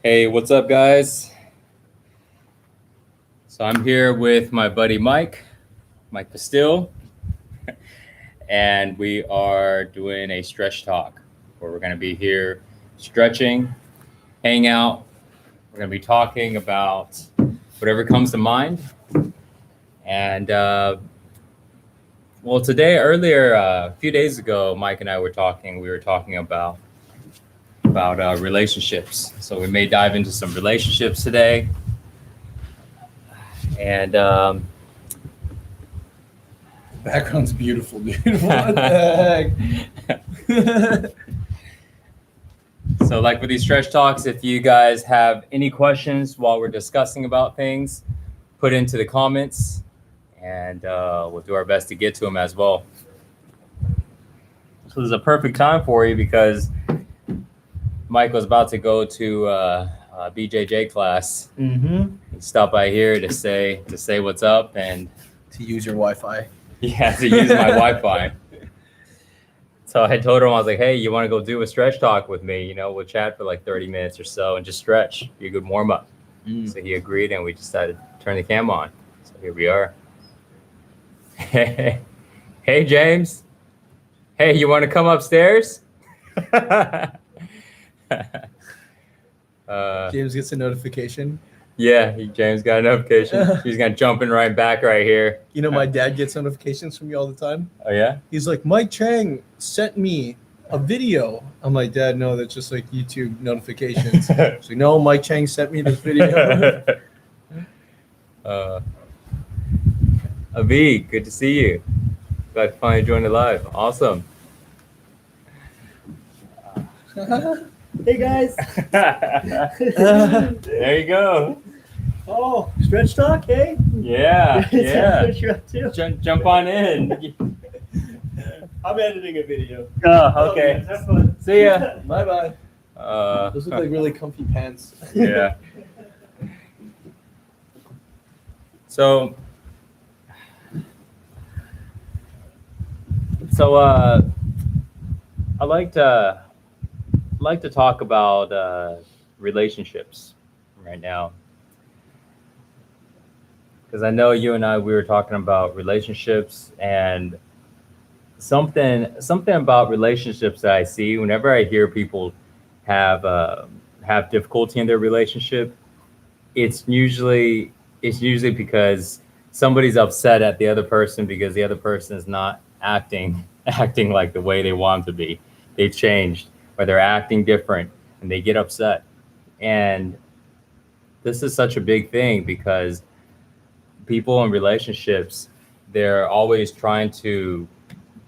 Hey, what's up, guys? So I'm here with my buddy Mike Vestil, and we are doing a stretch talk where we're going to be here stretching, hang out. We're going to be talking about whatever comes to mind. And earlier, a few days ago, Mike and I were talking. We were talking about relationships. So we may dive into some relationships today, and Background's beautiful, dude. What the heck? So, like with these stretch talks, if you guys have any questions while we're discussing about things, put into the comments, and we'll do our best to get to them as well. So, this is a perfect time for you because Mike was about to go to BJJ class. Mm-hmm. He stopped by here to say what's up and To use your Wi-Fi. yeah, to use my Wi-Fi. So I told him, I was like, hey, you want to go do a stretch talk with me? You know, we'll chat for like 30 minutes or so and just stretch. Be a good warm up. So he agreed, and we decided to turn the cam on. So here we are. Hey, James. Hey, you want to come upstairs? James gets a notification. Yeah, James got a notification. He's gonna jump in right back right here. You know, my dad gets notifications from you all the time. Oh yeah? He's like, Mike Chang sent me a video. I'm like, Dad, no, that's just like YouTube notifications. He's like, no, Mike Chang sent me this video. Avi, good to see you. Glad to finally join the live. Awesome. Hey guys. There you go. Oh, stretch talk, hey? Yeah, yeah. What you up to? Jump on in. I'm editing a video. Oh, okay. Have fun. See ya. Bye-bye. Those look like really comfy pants. Yeah. So I like to talk about relationships right now, because I know you and we were talking about relationships, and something about relationships that I see whenever I hear people have difficulty in their relationship, it's usually because somebody's upset at the other person because the other person is not acting like the way they want to be. They've changed, or they're acting different, and they get upset. And this is such a big thing because people in relationships, they're always trying to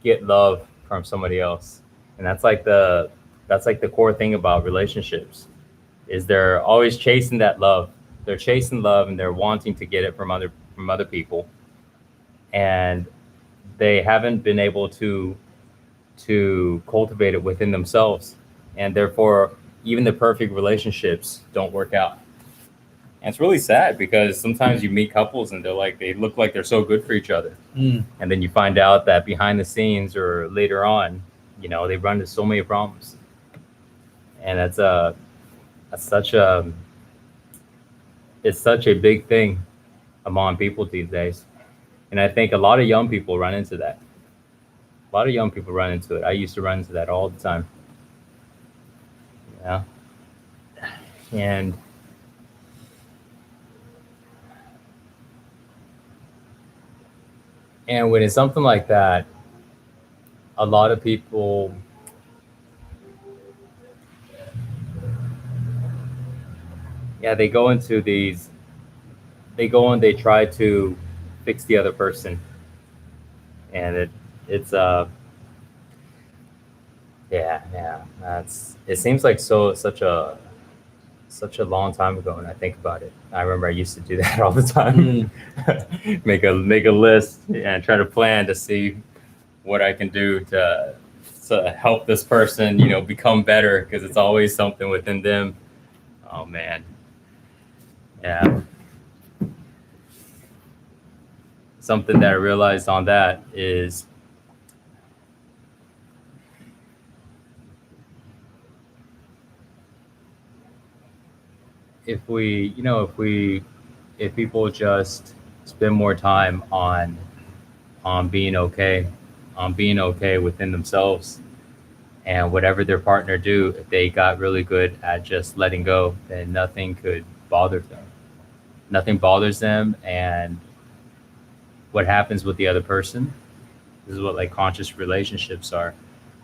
get love from somebody else. And that's like the core thing about relationships, is they're always chasing that love. They're chasing love, and they're wanting to get it from other people. And they haven't been able to cultivate it within themselves. And therefore, even the perfect relationships don't work out. And it's really sad because sometimes you meet couples and they look like they're so good for each other. And then you find out that behind the scenes or later on, they run into so many problems. And it's such a big thing among people these days. And I think a lot of young people run into that. A lot of young people run into it. I used to run into that all the time. Yeah. And when it's something like that, a lot of people they go and they try to fix the other person. And it seems like such a long time ago when I think about it. I remember I used to do that all the time. make a list and try to plan to see what I can do to help this person, become better, because it's always something within them. Oh man. Yeah. Something that I realized on that is if we, you know, if people just spend more time on being okay, on being okay within themselves, and whatever their partner do, if they got really good at just letting go, then nothing could bother them. Nothing bothers them, and what happens with the other person, this is what like conscious relationships are,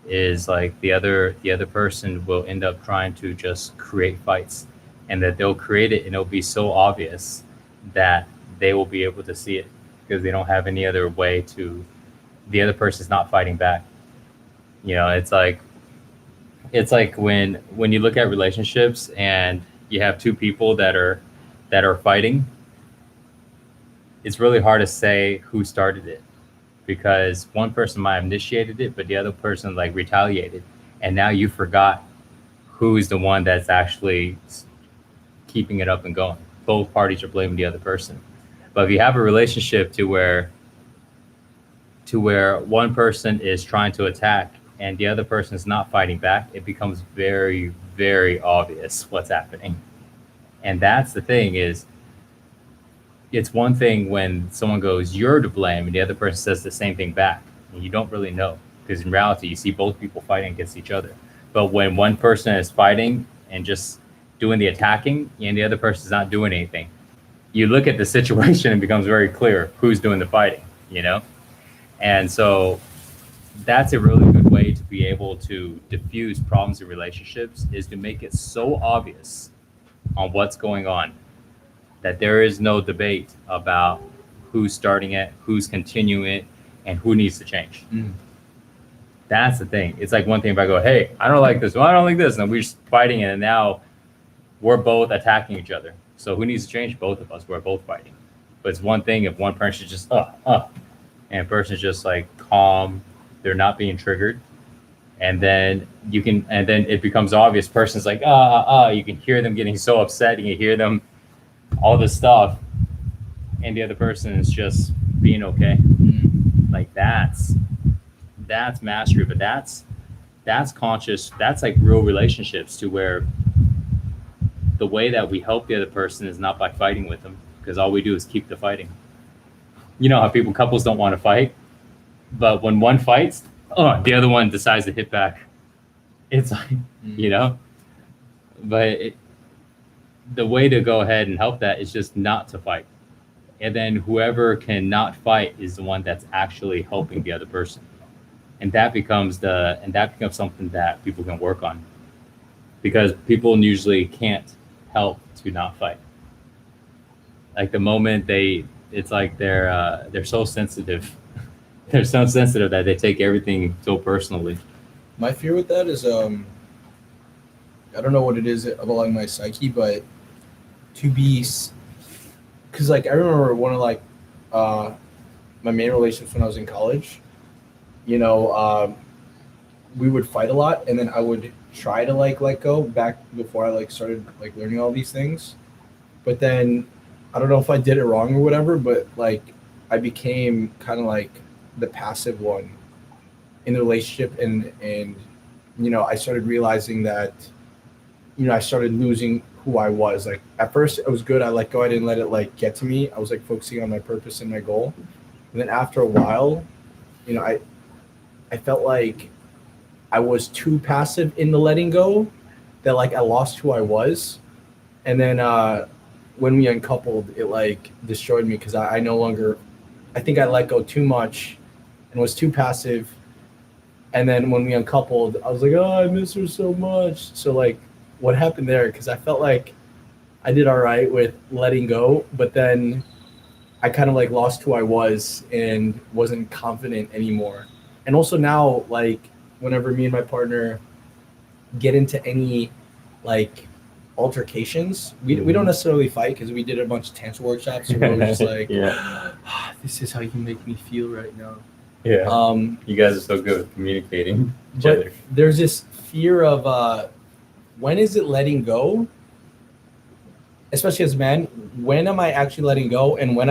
is like the other person will end up trying to just create fights, and that they'll create it and it'll be so obvious that they will be able to see it because they don't have any other way to, the other person's not fighting back. You know, it's like when you look at relationships and you have two people that are fighting, it's really hard to say who started it because one person might have initiated it, but the other person like retaliated, and now you forgot who's the one that's actually keeping it up and going. Both parties are blaming the other person. But if you have a relationship to where one person is trying to attack and the other person is not fighting back, it becomes very, very obvious what's happening. And that's the thing is, it's one thing when someone goes, "You're to blame," and the other person says the same thing back. And you don't really know because in reality, you see both people fighting against each other. But when one person is fighting and just doing the attacking and the other person is not doing anything, you look at the situation and it becomes very clear who's doing the fighting, you know? And so that's a really good way to be able to diffuse problems in relationships, is to make it so obvious on what's going on that there is no debate about who's starting it, who's continuing it, and who needs to change. That's the thing. It's like one thing if I go, "Hey, I don't like this. Well, I don't like this," and we're just fighting, and now we're both attacking each other. So who needs to change? Both of us. We're both fighting. But it's one thing if one person is just and a person is just like calm, they're not being triggered, and then it becomes obvious. Person's like you can hear them getting so upset. You can hear them all this stuff, and the other person is just being okay. Like that's mastery, but that's conscious. That's like real relationships, to where the way that we help the other person is not by fighting with them, because all we do is keep the fighting. You know how couples don't want to fight, but when one fights, the other one decides to hit back. It's like, you know, but the way to go ahead and help that is just not to fight. And then whoever cannot fight is the one that's actually helping the other person. And that becomes something that people can work on, because people usually can't help to not fight. Like the moment it's like they're so sensitive. They're so sensitive that they take everything so personally. My fear with that is, I don't know what it is about my psyche, but to be, because like I remember one of like my main relationships when I was in college, you know, we would fight a lot, and then I would try to like let go back before I like started like learning all these things. But then I don't know if I did it wrong or whatever, but like I became kind of like the passive one in the relationship, and you know, I started realizing that, you know, I started losing who I was. Like at first it was good, I let go, I didn't let it like get to me. I was like focusing on my purpose and my goal. And then after a while, you know, I felt like I was too passive in the letting go, that like I lost who I was. And then when we uncoupled, it like destroyed me, because I no longer, I think I let go too much and was too passive. And then when we uncoupled, I was like, oh, I miss her so much. So like what happened there, because I felt like I did all right with letting go, but then I kind of like lost who I was and wasn't confident anymore. And also now, like whenever me and my partner get into any like altercations, we don't necessarily fight, because we did a bunch of tantra workshops, so we were just like, this is how you make me feel right now. You guys are so good with communicating each but other. there's this fear of when is it letting go, especially as a man, when am I actually letting go, and when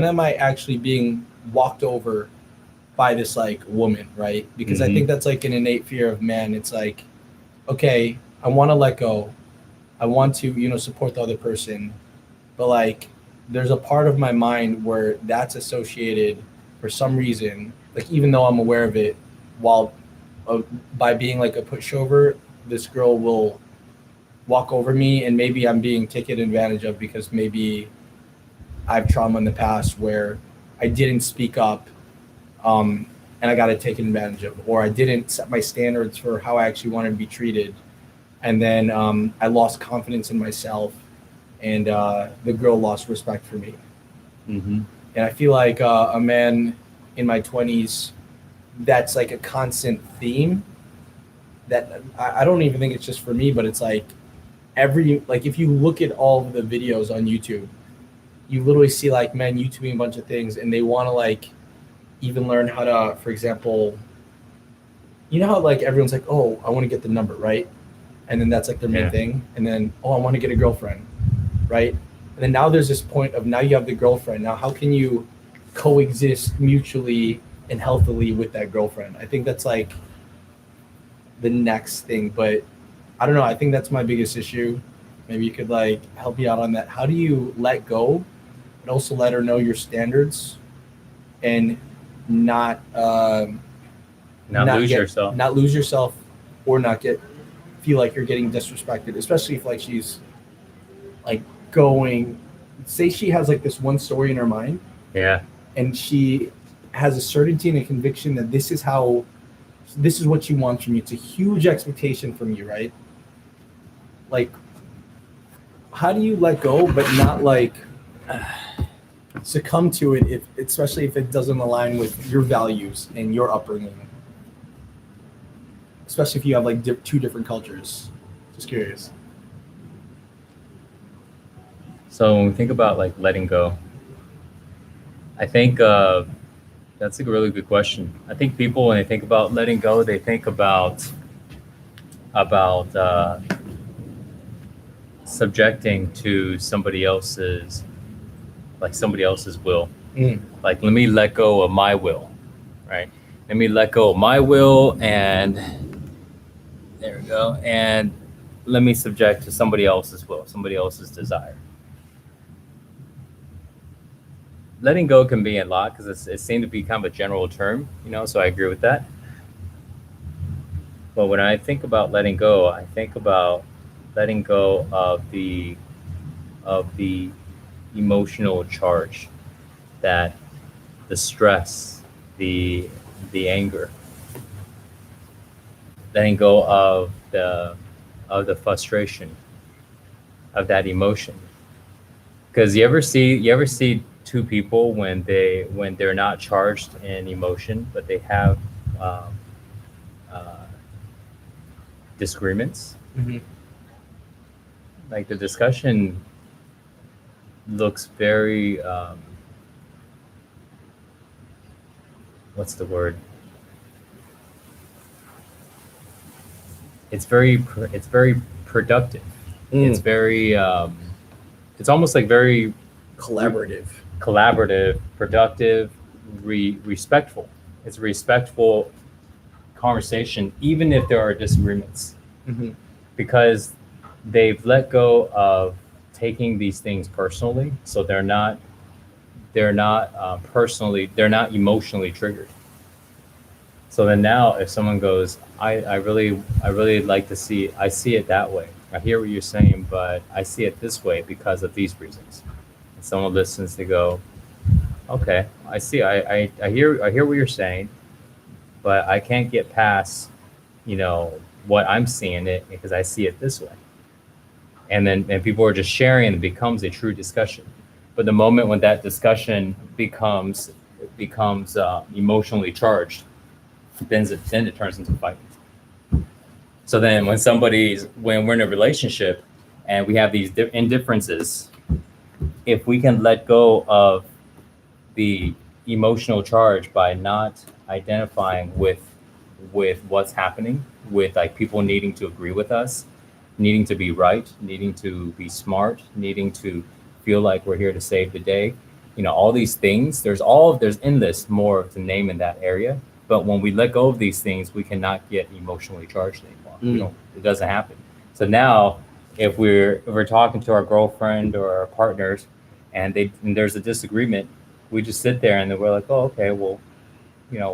am I actually being walked over by this like woman, right? Because I think that's like an innate fear of man. It's like, okay, I want to let go. I want to, support the other person, but like there's a part of my mind where that's associated for some reason, like even though I'm aware of it, while by being like a pushover, this girl will walk over me, and maybe I'm being taken advantage of because maybe I have trauma in the past where I didn't speak up, and I got taken advantage of, or I didn't set my standards for how I actually wanted to be treated, and then I lost confidence in myself, and the girl lost respect for me. Mm-hmm. And I feel like a man in my 20s, that's like a constant theme that I don't even think it's just for me, but it's like if you look at all of the videos on YouTube, you literally see like men YouTubing a bunch of things, and they want to like even learn how to, for example, how like everyone's like, oh, I want to get the number, right? And then that's like their main thing. And then, oh, I want to get a girlfriend, right? And then now there's this point of now you have the girlfriend. Now how can you coexist mutually and healthily with that girlfriend? I think that's like the next thing, but I don't know. I think that's my biggest issue. Maybe you could like help me out on that. How do you let go, but also let her know your standards, and not lose yourself, not lose yourself, or not feel like you're getting disrespected, especially if like she's like say she has like this one story in her mind, and she has a certainty and a conviction that this is what she wants from you. It's a huge expectation from you, right? Like, how do you let go but not like succumb to it, especially if it doesn't align with your values and your upbringing, especially if you have like two different cultures? Just curious. So when we think about like letting go, I think that's a really good question. I think people, when they think about letting go, they think about subjecting to somebody else's will. Like, let me let go of my will, right? Let me let go of my will, and there we go, and let me subject to somebody else's will, somebody else's desire. Letting go can be a lot because it seemed to be kind of a general term, so I agree with that. But when I think about letting go, I think about letting go of the emotional charge, that the stress, the anger, letting go of the frustration, of that emotion. Because you ever see two people when they're not charged in emotion, but they have disagreements. Mm-hmm. Like, the discussion looks very what's the word? It's very productive. It's very it's almost like very Collaborative, productive, respectful. It's a respectful conversation, even if there are disagreements, because they've let go of taking these things personally. So they're not emotionally triggered. So then now, if someone goes, I really like to I see it that way. I hear what you're saying, but I see it this way because of these reasons. And someone listens to go, okay, I see. I hear what you're saying, but I can't get past, what I'm seeing it because I see it this way. And people are just sharing, and it becomes a true discussion. But the moment when that discussion becomes emotionally charged, then it turns into fighting. So then when we're in a relationship and we have these indifferences, if we can let go of the emotional charge by not identifying with what's happening, with like people needing to agree with us, needing to be right, needing to be smart, needing to feel like we're here to save the day, all these things, there's endless more to name in that area. But when we let go of these things, we cannot get emotionally charged anymore. It doesn't happen. So now if we're talking to our girlfriend or our partners, and there's a disagreement, we just sit there and then we're like, oh, okay, well,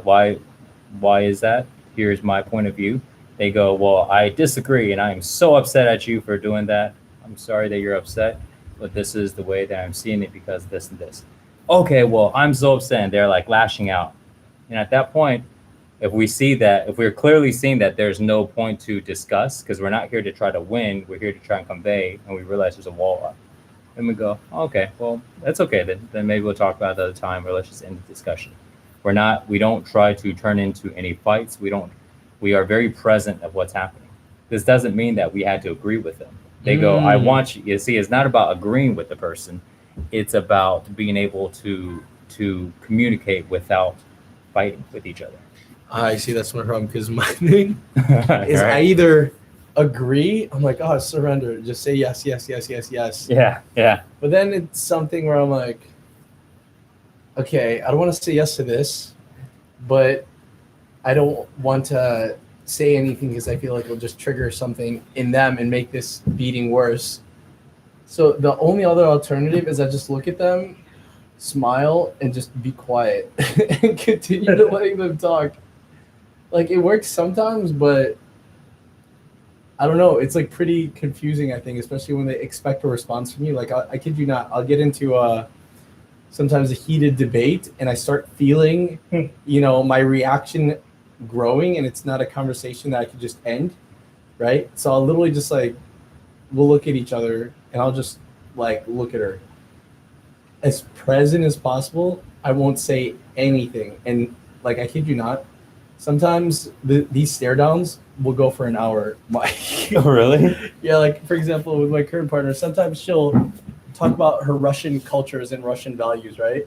why is that? Here's my point of view. They go, well, I disagree, and I am so upset at you for doing that. I'm sorry that you're upset, but this is the way that I'm seeing it because this and this. Okay, well, I'm so upset, and they're like lashing out. And at that point, if we're clearly seeing that there's no point to discuss because we're not here to try to win, we're here to try and convey, and we realize there's a wall up. And we go, okay, well, that's okay. Then maybe we'll talk about it another time, or let's just end the discussion. We don't try to turn into any fights. We are very present of what's happening. This doesn't mean that we had to agree with them. They go, I want you. You see, it's not about agreeing with the person. It's about being able to communicate without fighting with each other. I see, that's my problem, because my thing is Right? I either agree, I'm like, oh, surrender, just say yes, yes, yes, yes, yes. Yeah. But then it's something where I'm like, okay, I don't want to say yes to this, but I don't want to say anything because I feel like it'll just trigger something in them and make this beating worse. So the only other alternative is I just look at them, smile, and just be quiet and continue to letting them talk. Like, it works sometimes, but I don't know. It's like pretty confusing, I think, especially when they expect a response from you. Like, I kid you not, I'll get into sometimes a heated debate and I start feeling, my reaction growing, and it's not a conversation that I could just end, right? So I'll literally just we'll look at each other and I'll just look at her as present as possible. I won't say anything. And I kid you not, sometimes these stare downs will go for an hour. Oh, really? Yeah, for example, with my current partner, sometimes she'll talk about her Russian cultures and Russian values, right?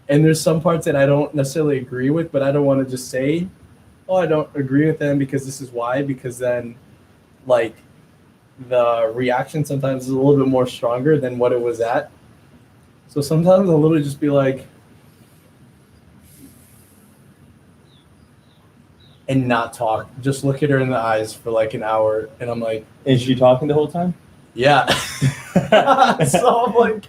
And there's some parts that I don't necessarily agree with, but I don't want to just say, oh, I don't agree with them because this is why, because then the reaction sometimes is a little bit more stronger than what it was at. So sometimes I'll literally just be like, and not talk, just look at her in the eyes for an hour, and I'm like, Is she talking the whole time? yeah. So I'm like,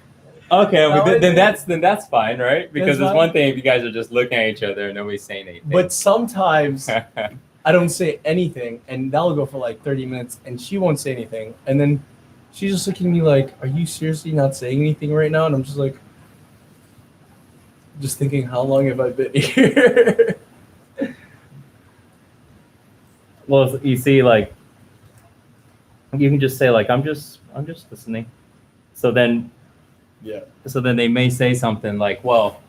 Okay, No, well, I then think- that's fine, right? Because That's it's fine. one thing if you guys are just looking at each other and nobody's saying anything. but sometimes I don't say anything, and that'll go for 30 minutes, and she won't say anything, and then she's just looking at me like, are you seriously not saying anything right now? And I'm just just thinking, how long have I been here? Well, you see, you can just say I'm just listening. So then Yeah. they may say something like, well,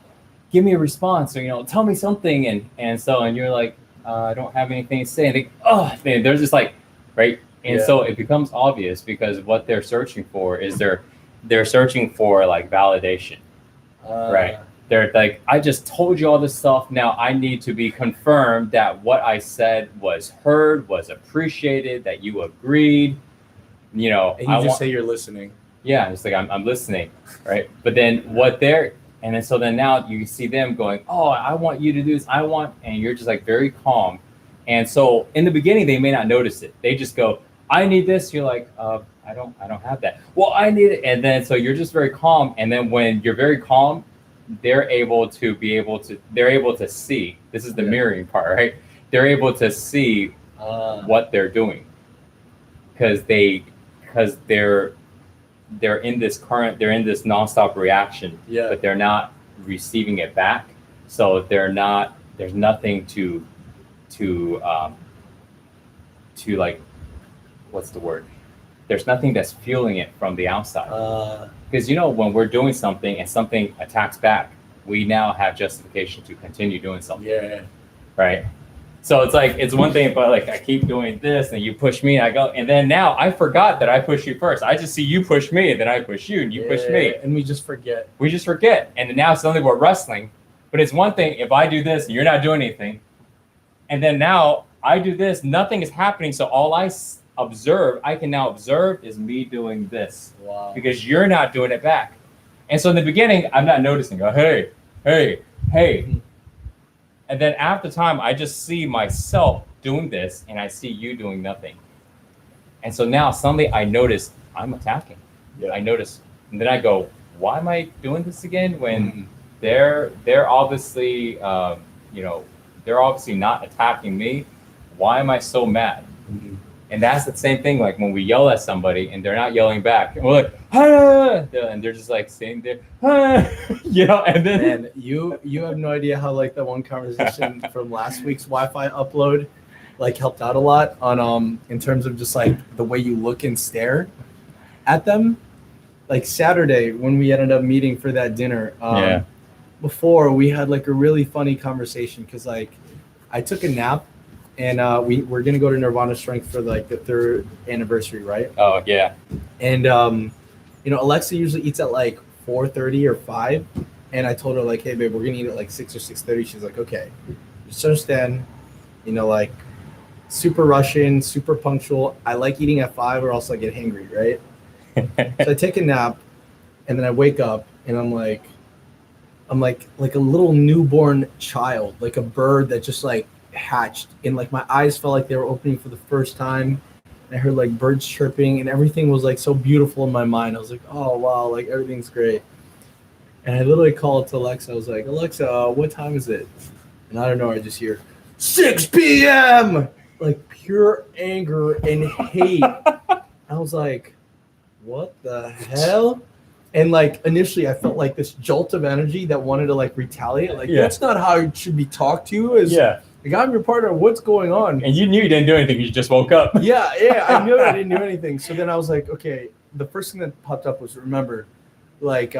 give me a response, or tell me something, and you're like, I don't have anything to say. And they're just right. And Yeah. so it becomes obvious because what they're searching for is they're searching for validation. Right. They're like, I just told you all this stuff. Now I need to be confirmed that what I said was heard, was appreciated, that you agreed. And you say you're listening. Yeah, it's I'm listening, right? But then then now you see them going, oh, I want you to do this. And you're just very calm. And so in the beginning, they may not notice it. They just go, I need this. You're like, I don't have that. Well, I need it. And then so you're just very calm. And then when you're very calm, they're able to see. This is the mirroring part, right? They're able to see what they're doing because they're in this nonstop reaction, but they're not receiving it back. So there's nothing to what's the word? There's nothing that's fueling it from the outside. Because when we're doing something and something attacks back, we now have justification to continue doing something. Yeah. Right. So it's one thing, but I keep doing this and you push me and I go, and then now I forgot that I pushed you first. I just see you push me and then I push you and you push me. And we just forget. And then now suddenly we're wrestling. But it's one thing if I do this and you're not doing anything. And then now I do this, nothing is happening. So all I can now observe is me doing this. Wow. Because you're not doing it back. And so in the beginning, I'm not noticing. Go, hey. And then after time, I just see myself doing this and I see you doing nothing. And so now suddenly I notice I'm attacking. Yeah. I notice, and then I go, why am I doing this again? When Mhm. they're obviously, they're obviously not attacking me. Why am I so mad? Mhm. And that's the same thing. Like when we yell at somebody and they're not yelling back, and we're like, ah! And they're just like sitting there, ah! And then Man, you have no idea how like that one conversation from last week's Wi-Fi upload like helped out a lot on in terms of just like the way you look and stare at them. Like Saturday when we ended up meeting for that dinner, Yeah. before we had like a really funny conversation because like I took a nap and we're gonna go to Nirvana Strength for like the 3rd anniversary, right? oh yeah, And Alexa usually eats at like 4:30 or 5, and I told her like, hey babe, we're gonna eat at like 6 or 6:30. She's like, okay, just understand, like super Russian, super punctual. I like eating at 5 or else I get hangry, right? So I take a nap, and then I wake up, and I'm like a little newborn child, like a bird that just like hatched, and like my eyes felt like they were opening for the first time. And I heard like birds chirping, and everything was like so beautiful in my mind. I was like, oh wow, like everything's great. And I literally called to Alexa. I was like, Alexa, what time is it? And I don't know, I just hear 6 p.m. like pure anger and hate. I was like, what the hell? And like initially I felt like this jolt of energy that wanted to like retaliate. Like, Yeah. that's not how it should be talked to. Is yeah. like, I'm your partner. What's going on? And you knew you didn't do anything. You just woke up. Yeah, I knew I didn't do anything. So then I was like, okay, the first thing that popped up was, remember, like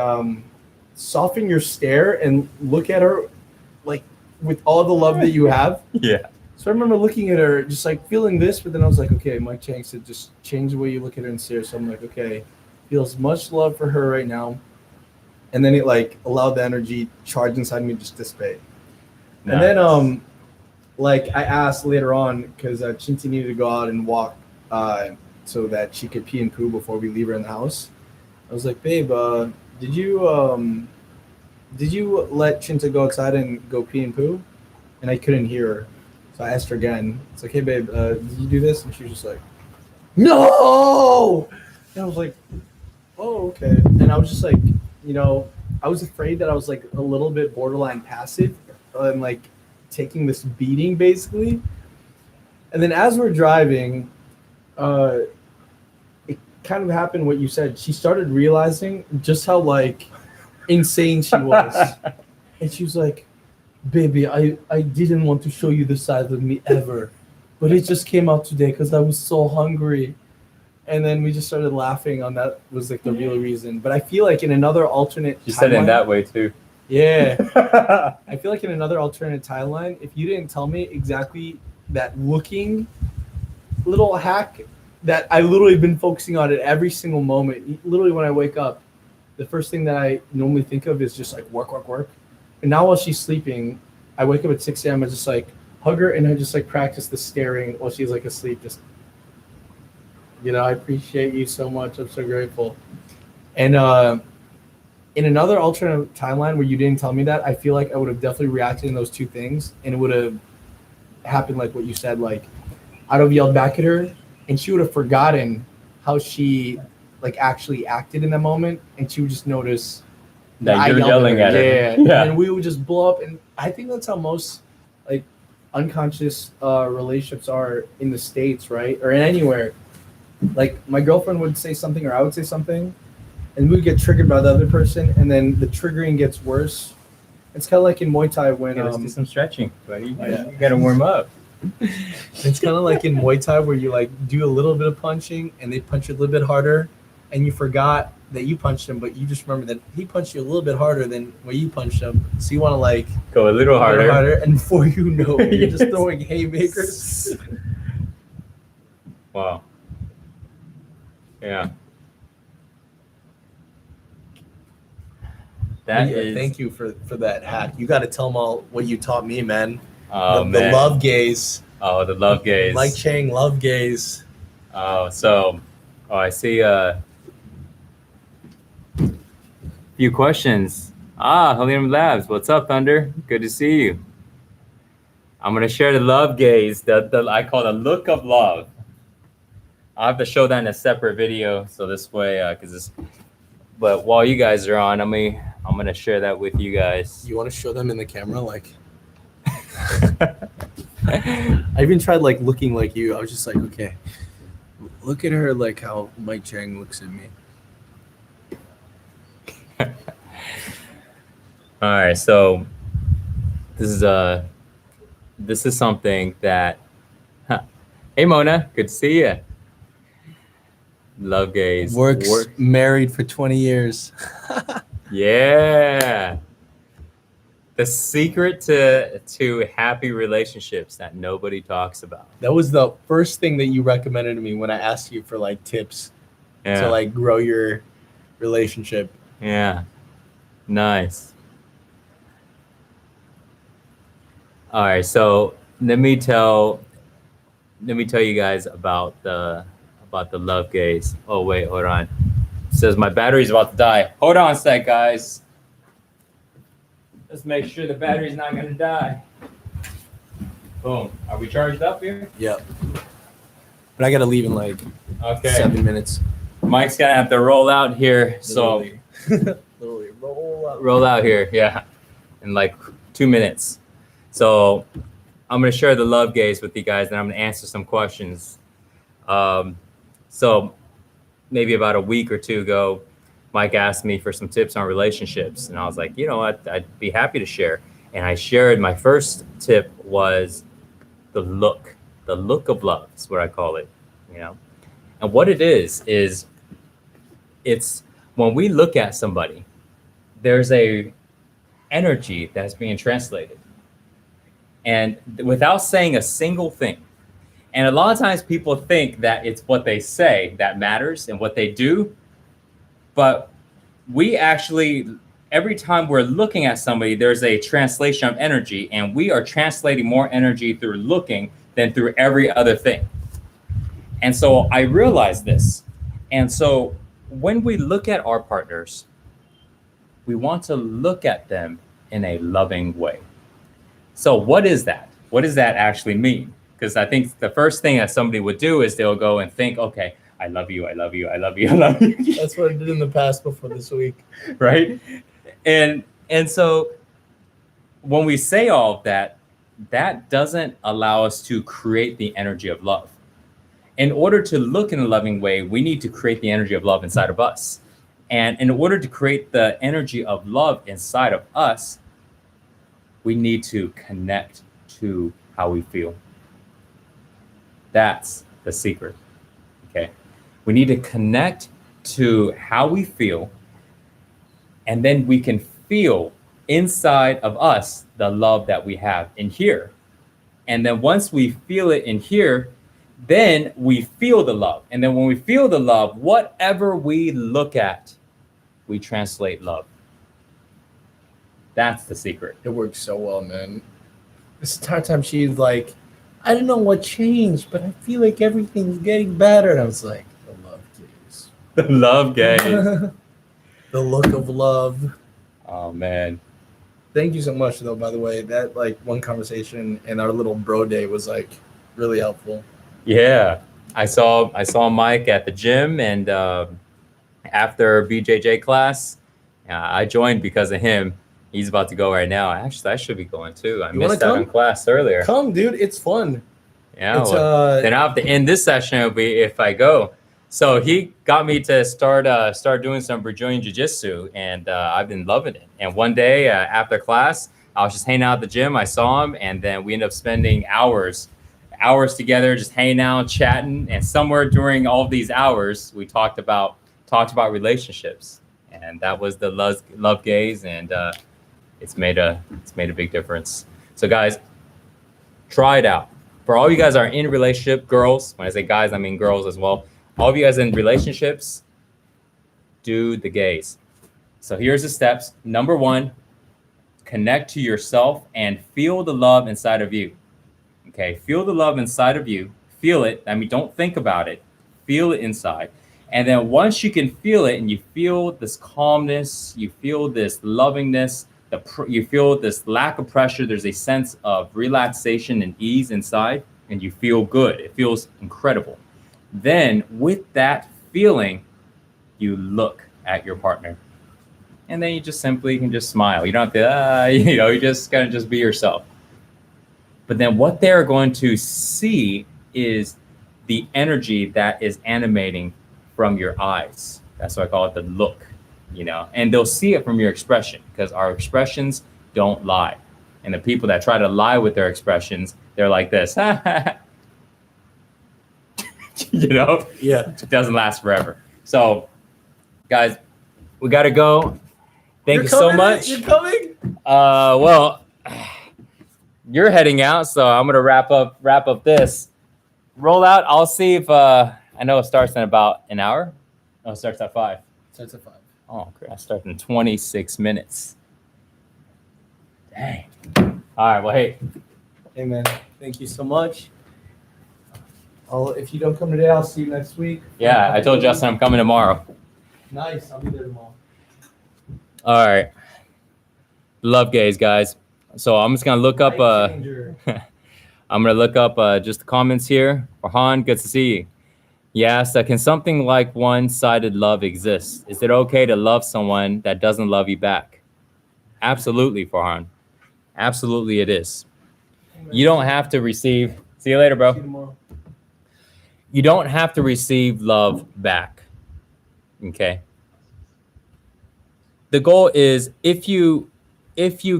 soften your stare and look at her like with all the love that you have. Yeah. So I remember looking at her, just like feeling this, but then I was like, okay, Mike Chang said just change the way you look at her and stare. So I'm like, okay, feel as much love for her right now. And then it like allowed the energy charge inside me just dissipate. Nice. And then like I asked later on, because Chinty needed to go out and walk so that she could pee and poo before we leave her in the house. I was like, babe, did you let Chinta go outside and go pee and poo? And I couldn't hear her. So I asked her again. It's like, hey babe, did you do this? And she was just like, no! And I was like, oh, okay. And I was just like, I was afraid that I was like a little bit borderline passive and like taking this beating basically. And then as we're driving, it kind of happened what you said. She started realizing just how like insane she was. And she was like, baby, I didn't want to show you the side of me ever, but it just came out today because I was so hungry. And then we just started laughing on that was like the real reason. But I feel like in another alternate You said it in timeline- that way too. Yeah. I feel like in another alternate timeline, if you didn't tell me exactly that looking little hack that I literally been focusing on at every single moment, literally when I wake up, the first thing that I normally think of is just like work. And now while she's sleeping, I wake up at 6 a.m. I just like hug her and I just like practice the staring while she's like asleep. Just, I appreciate you so much. I'm so grateful. And in another alternate timeline where you didn't tell me that, I feel like I would have definitely reacted in those two things, and it would have happened like what you said. Like I'd have yelled back at her, and she would have forgotten how she like actually acted in that moment, and she would just notice That I you're yelled yelling at her. Yeah. And we would just blow up. And I think that's how most like unconscious relationships are in the States, right? Or in anywhere. Like my girlfriend would say something or I would say something, and we would get triggered by the other person, and then the triggering gets worse. It's kind of like in Muay Thai when Let's do some stretching, buddy. Yeah. You gotta warm up. it's kind of like in Muay Thai where you like do a little bit of punching and they punch you a little bit harder, and you forgot that you punched him, but you just remember that he punched you a little bit harder than where you punched him. So you want to like Go a little harder. and before you know it, you're just Yes. throwing haymakers. Wow. Yeah. That Yeah, is. thank you for that hack. You got to tell them all what you taught me, man. Oh, the man. love gaze. Oh, the love gaze. Mike Chang, love gaze. Oh, so, I see a few questions. Helium Labs, what's up, Thunder? Good to see you. I'm gonna share the love gaze, the I call the look of love. I'll have to show that in a separate video. So this way, because this. But while you guys are on, I'm gonna share that with you guys. You want to show them in the camera, like? I even tried like looking like you. I was just like, okay, look at her, like how Mike Chang looks at me. All right, so this is something that. Hey Mona, good to see you. Love gaze. Married for 20 years. Yeah. The secret to happy relationships that nobody talks about. That was the first thing that you recommended to me when I asked you for like tips to like grow your relationship. Yeah. Nice. All right, so let me tell you guys about the love gaze. Oh wait, hold on. It says my battery's about to die. Hold on a sec, guys. Let's make sure the battery's not gonna die. Boom. Are we charged up here? Yep. But I gotta leave in like 7 minutes. Mike's gonna have to roll out here. So Literally roll out here, yeah. In like 2 minutes. So I'm gonna share the love gaze with you guys, and I'm gonna answer some questions. So maybe about a week or two ago, Mike asked me for some tips on relationships, and I was like, you know what, I'd be happy to share. And I shared my first tip was the look of love is what I call it, you know. And what it is it's when we look at somebody, there's a energy that's being translated, and without saying a single thing. And a lot of times people think that it's what they say that matters and what they do. But we actually, every time we're looking at somebody, there's a translation of energy, and we are translating more energy through looking than through every other thing. And so I realized this. And so when we look at our partners, we want to look at them in a loving way. So what is that? What does that actually mean? Because I think the first thing that somebody would do is they'll go and think, okay, I love you, I love you, I love you, I love you. That's what I did in the past before this week. Right? And so when we say all of that, that doesn't allow us to create the energy of love. In order to look in a loving way, we need to create the energy of love inside of us. And in order to create the energy of love inside of us, we need to connect to how we feel. That's the secret, okay? We need to connect to how we feel, and then we can feel inside of us the love that we have in here. And then once we feel it in here, then we feel the love. And then when we feel the love, whatever we look at, we translate love. That's the secret. It works so well, man. This entire time she's like, I don't know what changed, but I feel like everything's getting better. And I was like, the love gaze. The love gaze. The look of love. Oh, man. Thank you so much, though, by the way. That, like, one conversation in our little bro day was, like, really helpful. Yeah. I saw Mike at the gym, and after BJJ class, I joined because of him. He's about to go right now. Actually, I should be going too. I missed out on class earlier. Come, dude. It's fun. Yeah. Then I'll have to end this session if I go. So he got me to start doing some Brazilian Jiu-Jitsu, and I've been loving it. And one day after class, I was just hanging out at the gym. I saw him, and then we ended up spending hours together, just hanging out, chatting. And somewhere during all of these hours, we talked about relationships, and that was the love gaze, and it's made a big difference. So guys, try it out. For all you guys are in relationship, girls, when I say guys, I mean girls as well. All of you guys in relationships, do the gaze. So here's the steps. Number 1, connect to yourself and feel the love inside of you. Okay, feel the love inside of you. Feel it. I mean, don't think about it. Feel it inside. And then once you can feel it and you feel this calmness, you feel this lovingness, you feel this lack of pressure, there's a sense of relaxation and ease inside, and you feel good. It feels incredible. Then with that feeling, you look at your partner. And then you just simply can just smile. You don't have to, you just kind of just be yourself. But then what they're going to see is the energy that is animating from your eyes. That's why I call it the look, and they'll see it from your expression, because our expressions don't lie. And the people that try to lie with their expressions, they're like this. Yeah. It doesn't last forever. So guys, we got to go. Thank you so much. You're coming? Well, you're heading out, so I'm gonna wrap up this rollout. I'll see if I know it starts in about an hour. No, it starts at 5. Starts at 5. Oh, great! I start in 26 minutes. Dang. All right. Well, hey, man, thank you so much. If you don't come today, I'll see you next week. Yeah, I told Justin I'm coming tomorrow. Nice. I'll be there tomorrow. All right. Love gaze, guys. So I'm just gonna look up. I'm gonna look up just the comments here. Farhan, good to see you. Yes, can something like one-sided love exist? Is it okay to love someone that doesn't love you back? Absolutely, Farhan. Absolutely, it is. You don't have to receive. See you later, bro. See you tomorrow. You don't have to receive love back. Okay. The goal is if you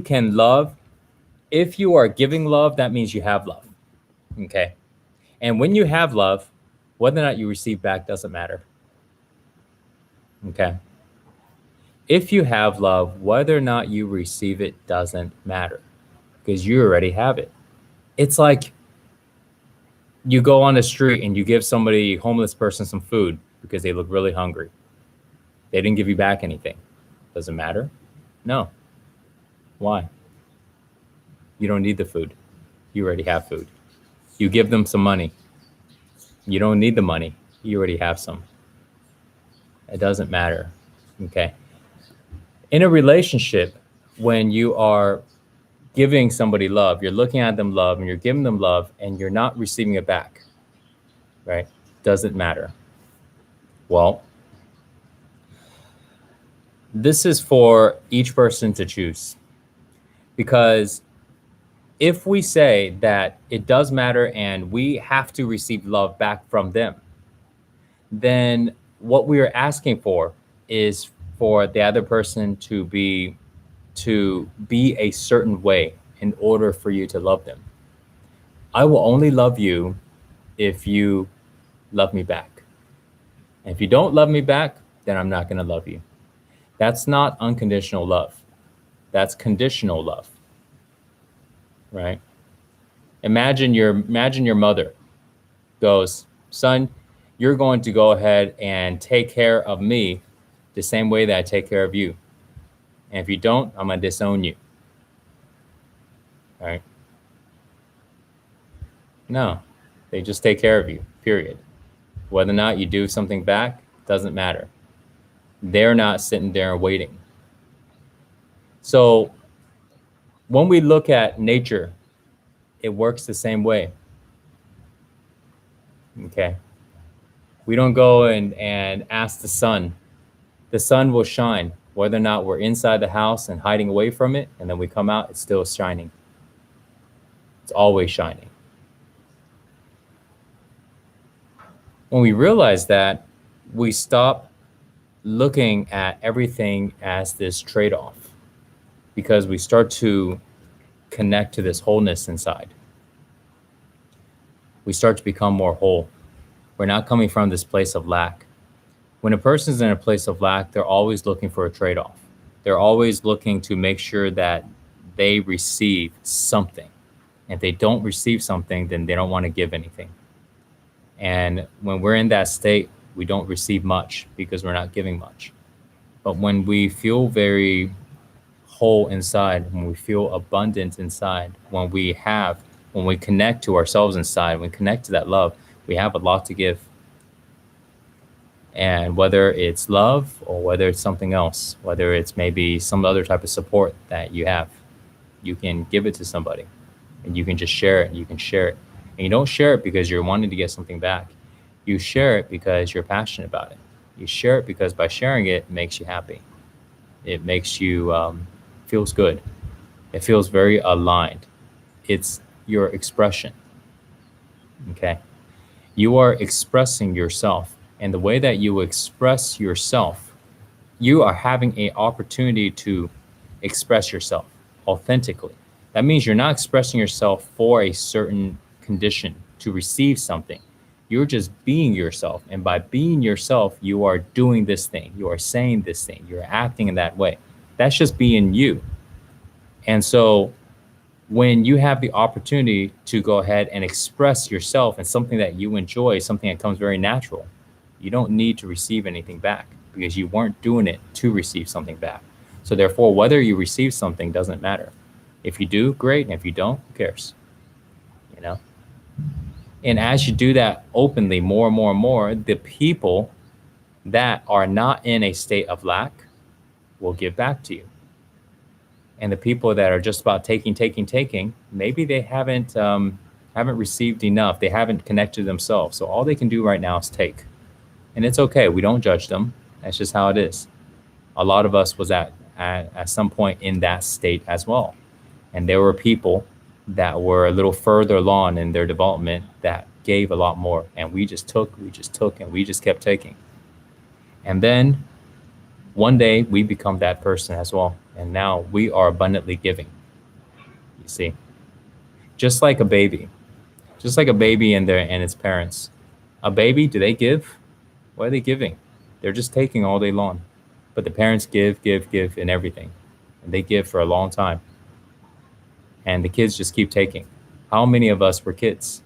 can love, if you are giving love, that means you have love. Okay. And when you have love, whether or not you receive back doesn't matter. Okay. If you have love, whether or not you receive it doesn't matter, because you already have it. It's like you go on the street and you give somebody, homeless person, some food because they look really hungry. They didn't give you back anything. Does it matter? No. Why? You don't need the food. You already have food. You give them some money. You don't need the money. You already have some. It doesn't matter. Okay. In a relationship, when you are giving somebody love, you're looking at them love and you're giving them love and you're not receiving it back, right? Doesn't matter. Well, this is for each person to choose, because if we say that it does matter and we have to receive love back from them, then what we are asking for is for the other person to be a certain way in order for you to love them. I will only love you if you love me back. And if you don't love me back, then I'm not going to love you. That's not unconditional love. That's conditional love. Right? Imagine your mother goes, son, you're going to go ahead and take care of me the same way that I take care of you. And if you don't, I'm going to disown you. Right? No, they just take care of you, period. Whether or not you do something back, doesn't matter. They're not sitting there waiting. So when we look at nature, it works the same way. Okay. We don't go and ask the sun. The sun will shine, whether or not we're inside the house and hiding away from it, and then we come out, it's still shining. It's always shining. When we realize that, we stop looking at everything as this trade-off, because we start to connect to this wholeness inside. We start to become more whole. We're not coming from this place of lack. When a person's in a place of lack, they're always looking for a trade-off. They're always looking to make sure that they receive something. If they don't receive something, then they don't want to give anything. And when we're in that state, we don't receive much because we're not giving much. But when we feel very whole inside, when we feel abundant inside, when we connect to ourselves inside, when we connect to that love, we have a lot to give. And whether it's love or whether it's something else, whether it's maybe some other type of support that you have, you can give it to somebody and you can just share it. You can share it. And you don't share it because you're wanting to get something back. You share it because you're passionate about it. You share it because by sharing it, it makes you happy. It makes you feels good. It feels very aligned. It's your expression. Okay. You are expressing yourself. And the way that you express yourself, you are having an opportunity to express yourself authentically. That means you're not expressing yourself for a certain condition to receive something. You're just being yourself. And by being yourself, you are doing this thing. You are saying this thing. You're acting in that way. That's just being you. And so when you have the opportunity to go ahead and express yourself in something that you enjoy, something that comes very natural, you don't need to receive anything back because you weren't doing it to receive something back. So therefore, whether you receive something doesn't matter. If you do, great. And if you don't, who cares? You know? And as you do that openly more and more and more, the people that are not in a state of lack will give back to you. And the people that are just about taking, maybe they haven't received enough. They haven't connected themselves. So all they can do right now is take. And it's okay. We don't judge them. That's just how it is. A lot of us was at some point in that state as well. And there were people that were a little further along in their development that gave a lot more. And we just took, and we just kept taking. And then one day we become that person as well. And now we are abundantly giving. You see, just like a baby and its parents. A baby, do they give? What are they giving? They're just taking all day long. But the parents give, and everything. And they give for a long time. And the kids just keep taking. How many of us were kids?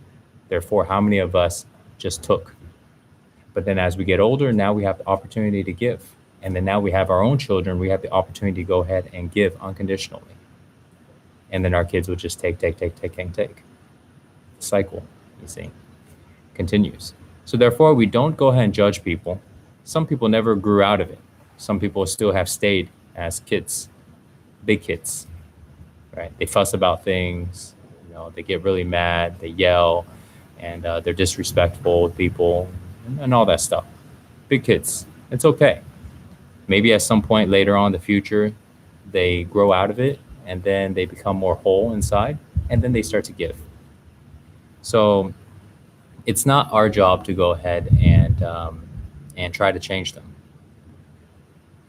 Therefore, how many of us just took? But then as we get older, now we have the opportunity to give. And then now we have our own children. We have the opportunity to go ahead and give unconditionally. And then our kids will just take. The cycle, you see, continues. So therefore, we don't go ahead and judge people. Some people never grew out of it. Some people still have stayed as kids, big kids, right? They fuss about things, they get really mad, they yell, and they're disrespectful with people and all that stuff. Big kids, it's okay. Maybe at some point later on in the future, they grow out of it and then they become more whole inside and then they start to give. So it's not our job to go ahead and try to change them.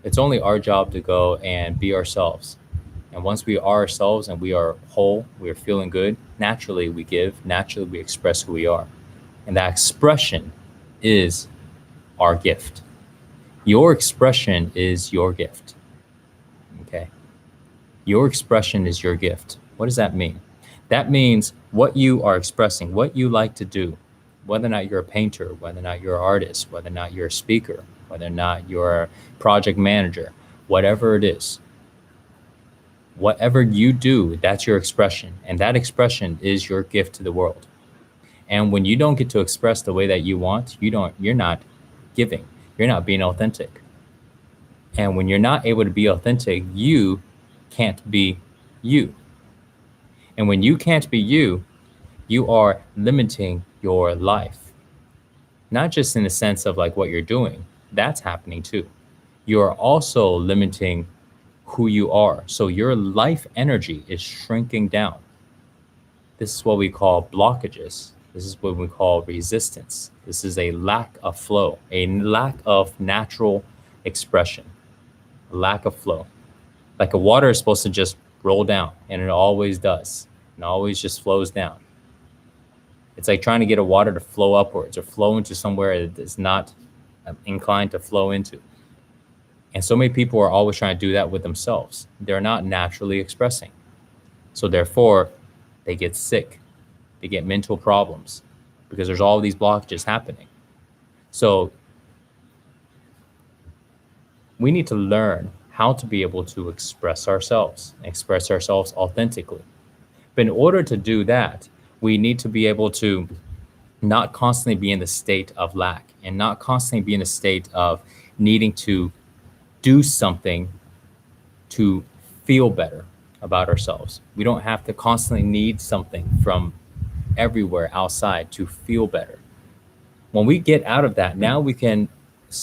It's only our job to go and be ourselves. And once we are ourselves and we are whole, we are feeling good, naturally we give, naturally we express who we are. And that expression is our gift. Your expression is your gift. Okay? Your expression is your gift. What does that mean? That means what you are expressing, what you like to do, whether or not you're a painter, whether or not you're an artist, whether or not you're a speaker, whether or not you're a project manager, whatever it is. Whatever you do, that's your expression. And that expression is your gift to the world. And when you don't get to express the way that you want, you're not giving. You're not being authentic. And when you're not able to be authentic, you can't be you. And when you can't be you, you are limiting your life. Not just in the sense of like what you're doing, that's happening too. You're also limiting who you are. So your life energy is shrinking down. This is what we call blockages. This is what we call resistance. This is a lack of flow, a lack of natural expression, a lack of flow. Like a water is supposed to just roll down, and it always does. It always just flows down. It's like trying to get a water to flow upwards or flow into somewhere that is not inclined to flow into. And so many people are always trying to do that with themselves. They're not naturally expressing. So therefore, they get sick. They get mental problems because there's all these blockages happening. So we need to learn how to be able to express ourselves authentically. But in order to do that, we need to be able to not constantly be in the state of lack and not constantly be in a state of needing to do something to feel better about ourselves. We don't have to constantly need something from everywhere outside to feel better. When we get out of that, now we can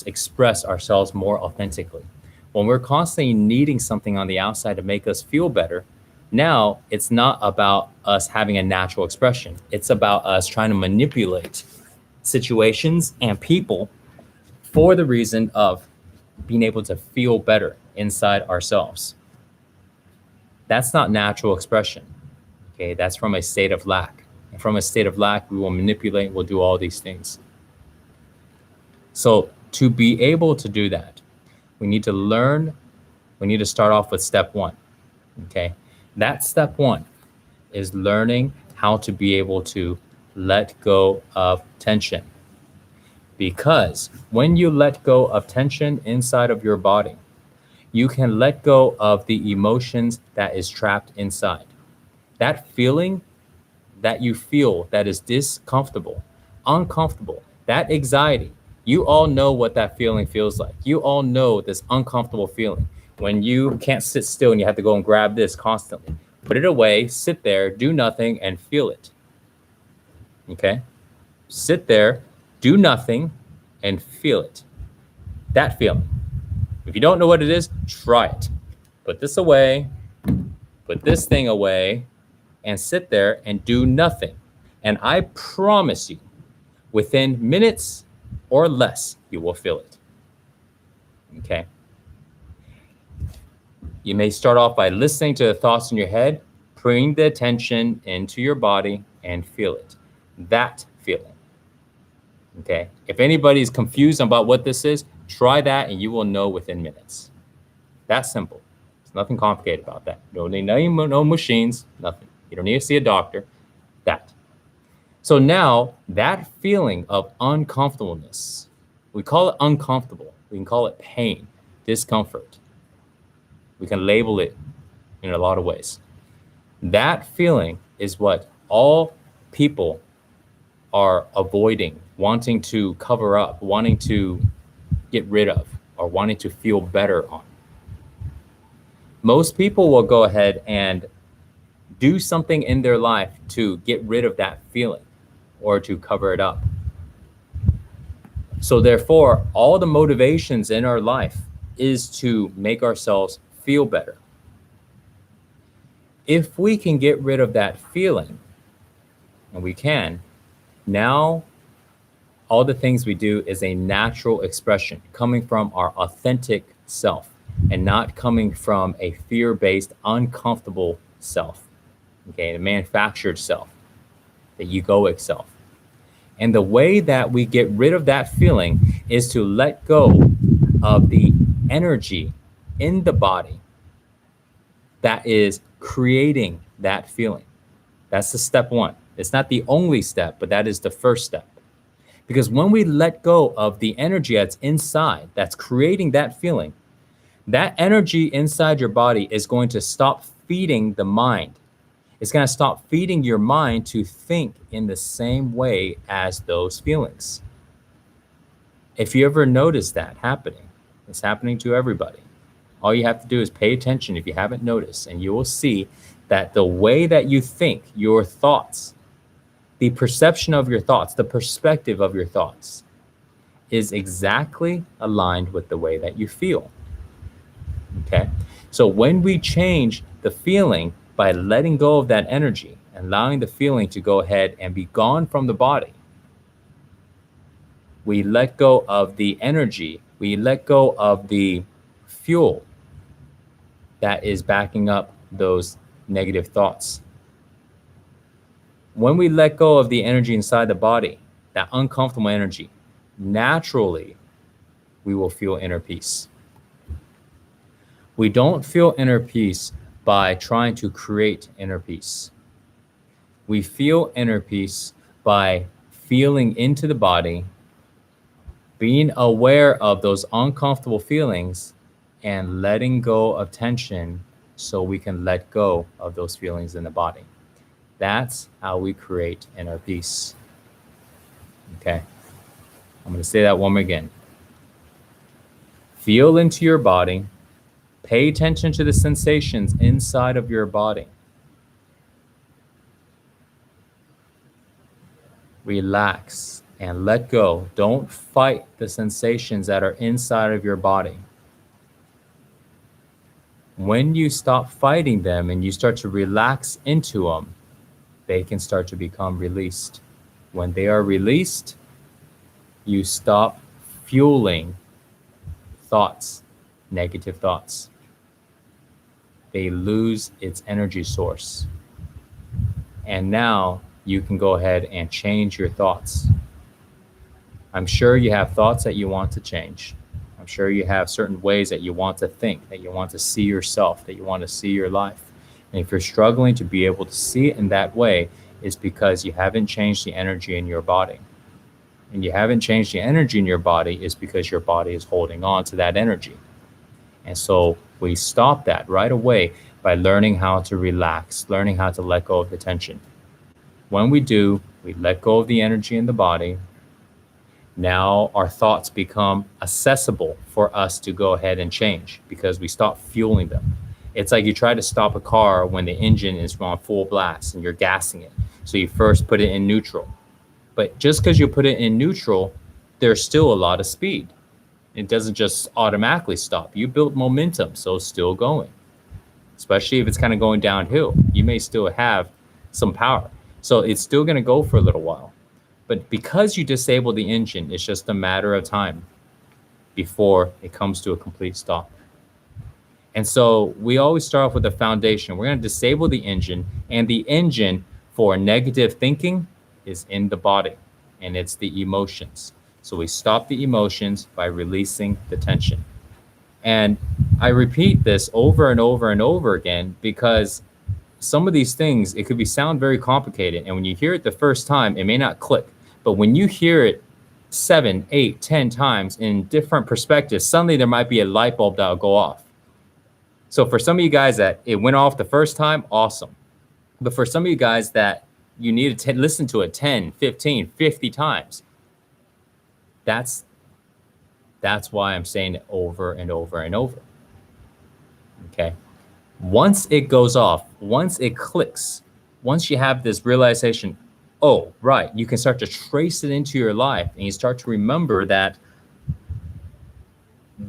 express ourselves more authentically. When we're constantly needing something on the outside to make us feel better, now it's not about us having a natural expression. It's about us trying to manipulate situations and people for the reason of being able to feel better inside ourselves. That's not natural expression. Okay, that's from a state of lack. And from a state of lack, we will manipulate, we'll do all these things. So to be able to do that, we need to learn, we need to start off with step one. Okay, that step one is learning how to be able to let go of tension. Because when you let go of tension inside of your body, you can let go of the emotions that is trapped inside. That feeling that you feel that is discomfortable, uncomfortable, that anxiety, you all know what that feeling feels like. You all know this uncomfortable feeling when you can't sit still and you have to go and grab this constantly. Put it away, sit there, do nothing, and feel it. Okay? Sit there, do nothing, and feel it. That feeling. If you don't know what it is, try it. Put this away, put this thing away, and sit there and do nothing. And I promise you, within minutes or less, you will feel it. Okay? You may start off by listening to the thoughts in your head, bring the attention into your body, and feel it. That feeling. Okay? If anybody's confused about what this is, try that and you will know within minutes. That's simple. There's nothing complicated about that. You don't need no machines, nothing. You don't need to see a doctor. That. So now that feeling of uncomfortableness, we call it uncomfortable. We can call it pain, discomfort. We can label it in a lot of ways. That feeling is what all people are avoiding, wanting to cover up, wanting to get rid of, or wanting to feel better on. Most people will go ahead and do something in their life to get rid of that feeling or to cover it up. So therefore, all the motivations in our life is to make ourselves feel better. If we can get rid of that feeling, and we can, now all the things we do is a natural expression coming from our authentic self and not coming from a fear-based, uncomfortable self, okay, the manufactured self, the egoic self. And the way that we get rid of that feeling is to let go of the energy in the body that is creating that feeling. That's the step one. It's not the only step, but that is the first step. Because when we let go of the energy that's inside, that's creating that feeling, that energy inside your body is going to stop feeding the mind. It's going to stop feeding your mind to think in the same way as those feelings. If you ever notice that happening, it's happening to everybody. All you have to do is pay attention if you haven't noticed, and you will see that the way that you think, your thoughts, the perception of your thoughts, the perspective of your thoughts is exactly aligned with the way that you feel. Okay? So when we change the feeling by letting go of that energy and allowing the feeling to go ahead and be gone from the body, we let go of the energy, we let go of the fuel that is backing up those negative thoughts. When we let go of the energy inside the body, that uncomfortable energy, naturally, we will feel inner peace. We don't feel inner peace by trying to create inner peace. We feel inner peace by feeling into the body, being aware of those uncomfortable feelings, and letting go of tension so we can let go of those feelings in the body. That's how we create inner peace. Okay? I'm going to say that one more again. Feel into your body. Pay attention to the sensations inside of your body. Relax and let go. Don't fight the sensations that are inside of your body. When you stop fighting them and you start to relax into them, they can start to become released. When they are released, you stop fueling thoughts, negative thoughts. They lose its energy source. And now you can go ahead and change your thoughts. I'm sure you have thoughts that you want to change. I'm sure you have certain ways that you want to think, that you want to see yourself, that you want to see your life. And if you're struggling to be able to see it in that way, it's because you haven't changed the energy in your body. And you haven't changed the energy in your body is because your body is holding on to that energy. And so we stop that right away by learning how to relax, learning how to let go of the tension. When we do, we let go of the energy in the body. Now our thoughts become accessible for us to go ahead and change because we stop fueling them. It's like you try to stop a car when the engine is on full blast and you're gassing it. So you first put it in neutral. But just because you put it in neutral, there's still a lot of speed. It doesn't just automatically stop. You built momentum, so it's still going. Especially if it's kind of going downhill, you may still have some power. So it's still going to go for a little while. But because you disable the engine, it's just a matter of time before it comes to a complete stop. And so we always start off with a foundation. We're going to disable the engine, and the engine for negative thinking is in the body, and it's the emotions. So we stop the emotions by releasing the tension. And I repeat this over and over and over again because some of these things, it could sound very complicated. And when you hear it the first time, it may not click. But when you hear it 7, 8, 10 times in different perspectives, suddenly there might be a light bulb that will go off. So for some of you guys that it went off the first time, awesome. But for some of you guys that you need to listen to it 10, 15, 50 times, that's why I'm saying it over and over and over. Okay. Once it goes off, once it clicks, once you have this realization, oh, right, you can start to trace it into your life and you start to remember that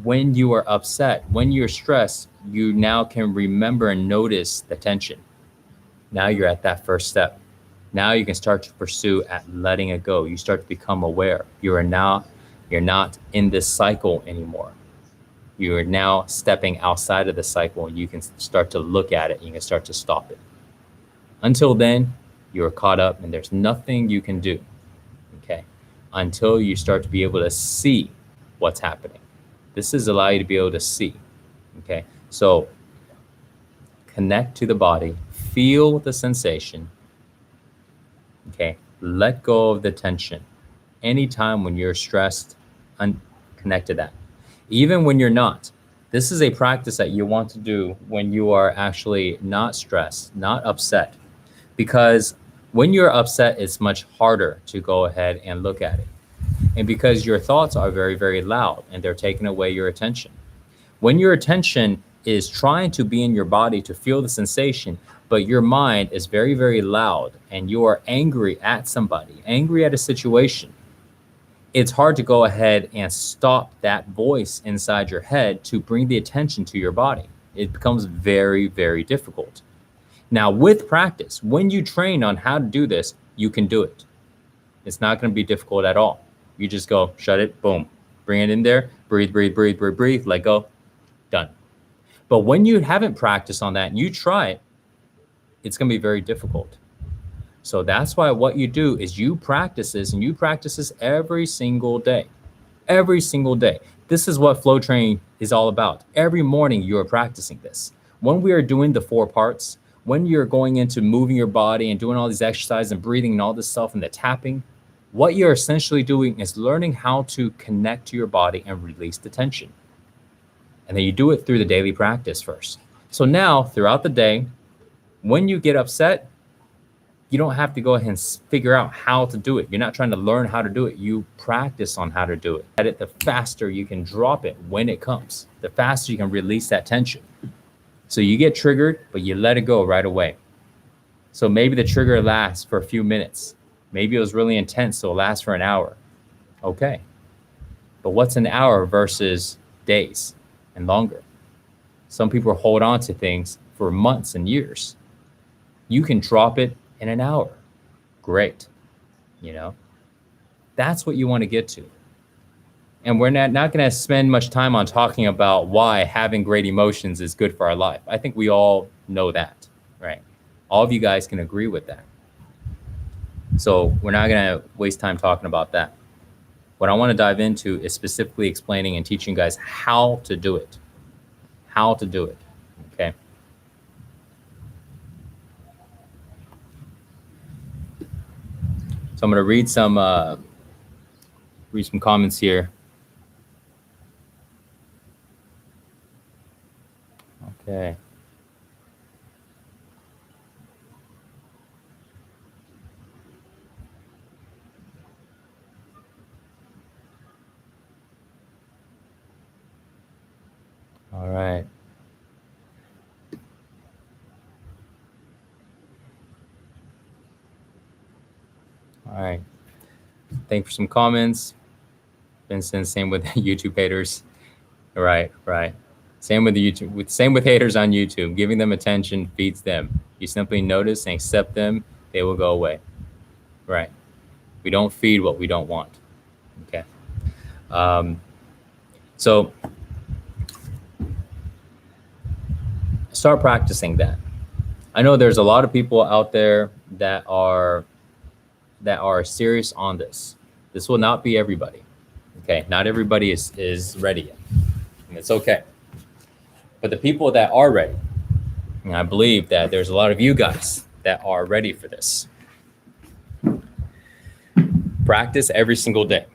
when you are upset, when you're stressed, you now can remember and notice the tension. Now you're at that first step. Now you can start to pursue at letting it go. You start to become aware. You're not in this cycle anymore. You are now stepping outside of the cycle and you can start to look at it. You can start to stop it. Until then, you're caught up and there's nothing you can do. Okay. Until you start to be able to see what's happening. This is allow you to be able to see. Okay. So connect to the body, feel the sensation. Okay. Let go of the tension. Anytime when you're stressed, connect to that. Even when you're not. This is a practice that you want to do when you are actually not stressed, not upset. Because when you're upset, it's much harder to go ahead and look at it. And because your thoughts are very, very loud and they're taking away your attention. When your attention is trying to be in your body to feel the sensation, but your mind is very, very loud and you are angry at somebody, angry at a situation, it's hard to go ahead and stop that voice inside your head to bring the attention to your body. It becomes very, very difficult. Now, with practice, when you train on how to do this, you can do it. It's not going to be difficult at all. You just go, shut it, boom, bring it in there, breathe, breathe, breathe, breathe, breathe, let go, done. But when you haven't practiced on that and you try it, it's going to be very difficult. So that's why what you do is you practice this, and you practice this every single day. Every single day. This is what flow training is all about. Every morning you are practicing this. When we are doing the 4 parts, when you're going into moving your body and doing all these exercises and breathing and all this stuff and the tapping, what you're essentially doing is learning how to connect to your body and release the tension. And then you do it through the daily practice first. So now throughout the day, when you get upset, you don't have to go ahead and figure out how to do it. You're not trying to learn how to do it. You practice on how to do it. At it, the faster you can drop it when it comes, the faster you can release that tension. So you get triggered, but you let it go right away. So maybe the trigger lasts for a few minutes. Maybe it was really intense, so it'll last for an hour. Okay. But what's an hour versus days and longer? Some people hold on to things for months and years. You can drop it in an hour. Great. You know, that's what you want to get to. And we're not going to spend much time on talking about why having great emotions is good for our life. I think we all know that, right? All of you guys can agree with that. So we're not going to waste time talking about that. What I want to dive into is specifically explaining and teaching you guys how to do it. How to do it, okay? So I'm going to read some comments here. Okay. All right. All right. Thanks for some comments. Vincent, same with YouTube haters. Right. Same with haters on YouTube. Giving them attention feeds them. You simply notice and accept them, they will go away. Right. We don't feed what we don't want. Okay. So start practicing that. I know there's a lot of people out there that are serious on this. This will not be everybody. Okay. Not everybody is ready yet. And it's okay. But the people that are ready, and I believe that there's a lot of you guys that are ready for this. Practice every single day.